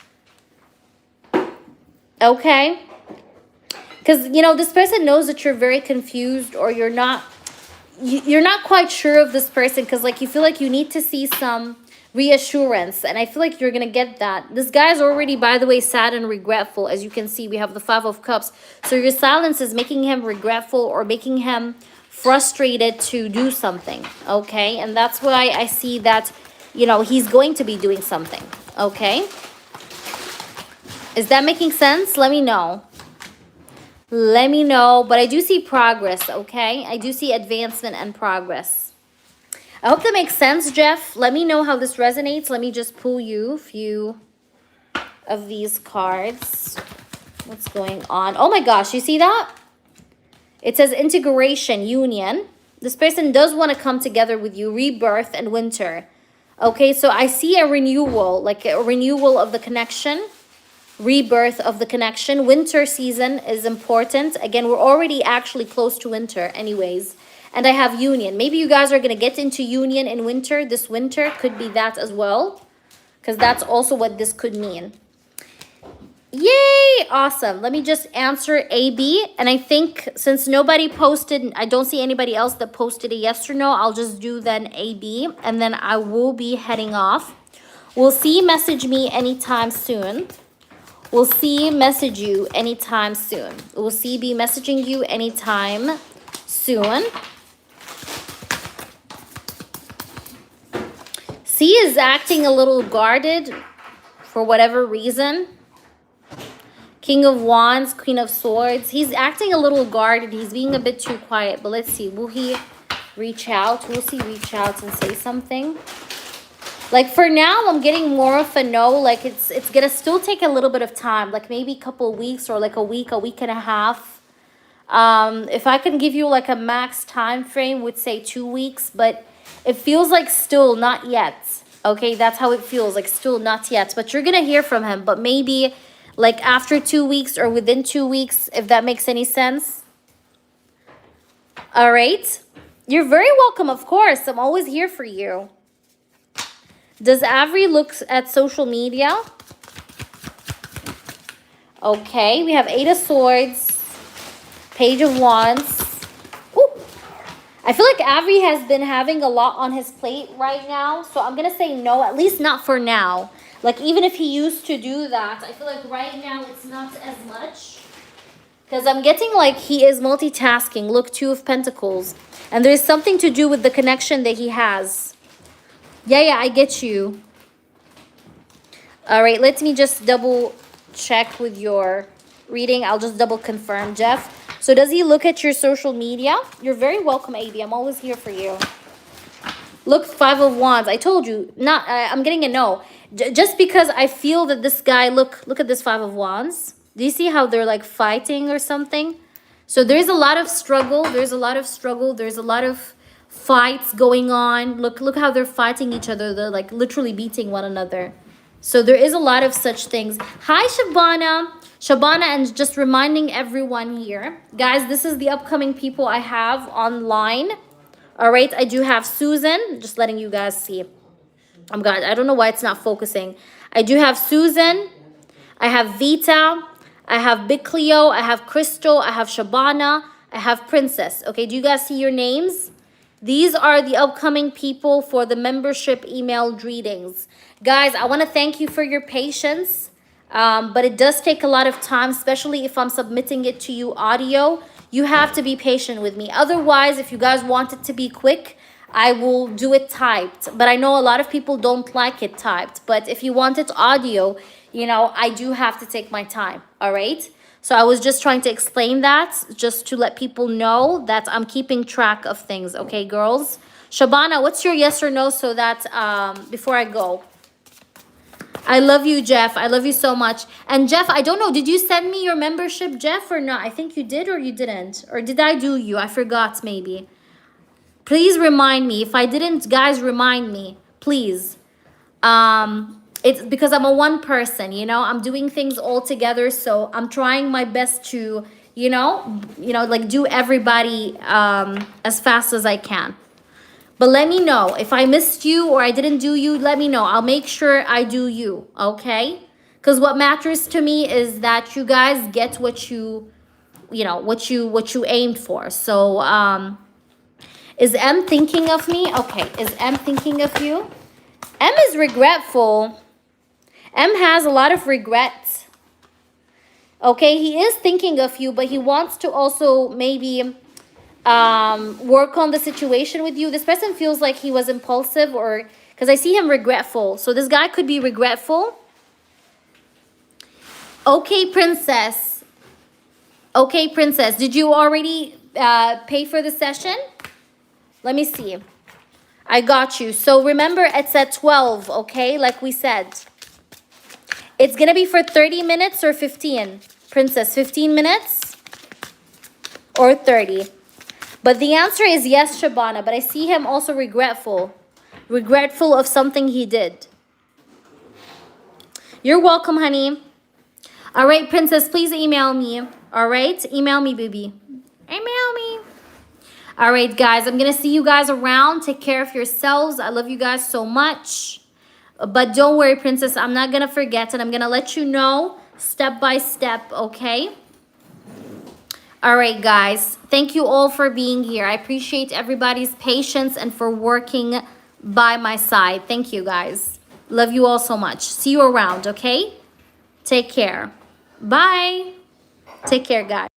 Okay. Because, you know, this person knows that you're very confused, or you're not quite sure of this person, because, like, you feel like you need to see some reassurance, and I feel like you're going to get that. This guy is already, by the way, sad and regretful. As you can see, we have the Five of Cups. So your silence is making him regretful, or making him frustrated to do something, okay? And that's why I see that, you know, he's going to be doing something, okay? Is that making sense? Let me know. Let me know. But I do see progress, okay? I do see advancement and progress. I hope that makes sense, Jeff. Let me know how this resonates. Let me just pull you a few of these cards. What's going on? Oh my gosh, you see that? It says integration, union. This person does want to come together with you. Rebirth and winter. Okay, so I see a renewal, like a renewal of the connection. Rebirth of the connection. Winter season is important. Again, we're already actually close to winter anyways. And I have union. Maybe you guys are going to get into union in winter. This winter could be that as well, because that's also what this could mean. Yay! Awesome. Let me just answer A, B. And I think since nobody posted, I don't see anybody else that posted a yes or no, I'll just do then A, B. And then I will be heading off. We'll see. Message me anytime soon. We'll see. Message you anytime soon. We'll see. Be messaging you anytime soon. C is acting a little guarded for whatever reason. King of Wands, Queen of Swords. He's acting a little guarded. He's being a bit too quiet. But let's see. Will he reach out? Will he reach out and say something? Like for now, I'm getting more of a no. Like it's going to still take a little bit of time. Like maybe a couple of weeks, or like a week and a half. If I can give you like a max time frame, would say 2 weeks. But it feels like still not yet. Okay, that's how it feels. Like still not yet. But you're going to hear from him. But maybe like after 2 weeks or within 2 weeks, if that makes any sense. All right. You're very welcome, of course. I'm always here for you. Does Avery look at social media? Okay, we have Eight of Swords, Page of Wands. Ooh. I feel like Avery has been having a lot on his plate right now. So I'm going to say no, at least not for now. Like, even if he used to do that, I feel like right now it's not as much. Because I'm getting like he is multitasking. Look, Two of Pentacles. And there's something to do with the connection that he has. Yeah, I get you. All right, let me just double check with your reading. I'll just double confirm, Jeff. So does he look at your social media? You're very welcome, AB. I'm always here for you. Look, Five of Wands. I told you, not. I'm getting a no. Just because I feel that this guy, look at this Five of Wands. Do you see how they're like fighting or something? So there's a lot of struggle. There's a lot of struggle. There's a lot of fights going on. Look how they're fighting each other. They're like literally beating one another. So there is a lot of such things. Hi, Shabana. Shabana, and just reminding everyone here. Guys, this is the upcoming people I have online. All right, I do have Susan. Just letting you guys see. Oh, God, I don't know why it's not focusing. I do have Susan. I have Vita. I have Big Cleo. I have Crystal. I have Shabana. I have Princess. Okay, do you guys see your names? These are the upcoming people for the membership emailed readings. Guys, I want to thank you for your patience, but it does take a lot of time, especially if I'm submitting it to you audio. You have to be patient with me. Otherwise, if you guys want it to be quick, I will do it typed. But I know a lot of people don't like it typed. But if you want it audio, you know, I do have to take my time, all right? So I was just trying to explain that, just to let people know that I'm keeping track of things, okay, girls? Shabana, what's your yes or no so that before I go? I love you, Jeff. I love you so much. And Jeff, I don't know, did you send me your membership, Jeff, or not? I think you did or you didn't. Or did I do you? I forgot maybe. Please remind me. If I didn't, guys, remind me, please. It's because I'm a one person, you know, I'm doing things all together. So I'm trying my best to, you know, like do everybody as fast as I can. But let me know if I missed you or I didn't do you. Let me know. I'll make sure I do you. Okay. Because what matters to me is that you guys get what you know, what you aimed for. So, is M thinking of me? Okay. Is M thinking of you? M is regretful. M has a lot of regret. Okay, he is thinking of you, but he wants to also maybe work on the situation with you. This person feels like he was impulsive, or because I see him regretful. So this guy could be regretful. Okay, Princess. Okay, Princess. Did you already pay for the session? Let me see. I got you. So remember, it's at 12, okay? Like we said. It's going to be for 30 minutes or 15? Princess, 15 minutes or 30? But the answer is yes, Shabana. But I see him also regretful. Regretful of something he did. You're welcome, honey. All right, Princess, please email me. All right? Email me, baby. Email me. All right, guys. I'm going to see you guys around. Take care of yourselves. I love you guys so much. But don't worry, Princess. I'm not going to forget. And I'm going to let you know step by step, okay? All right, guys. Thank you all for being here. I appreciate everybody's patience and for working by my side. Thank you, guys. Love you all so much. See you around, okay? Take care. Bye. Take care, guys.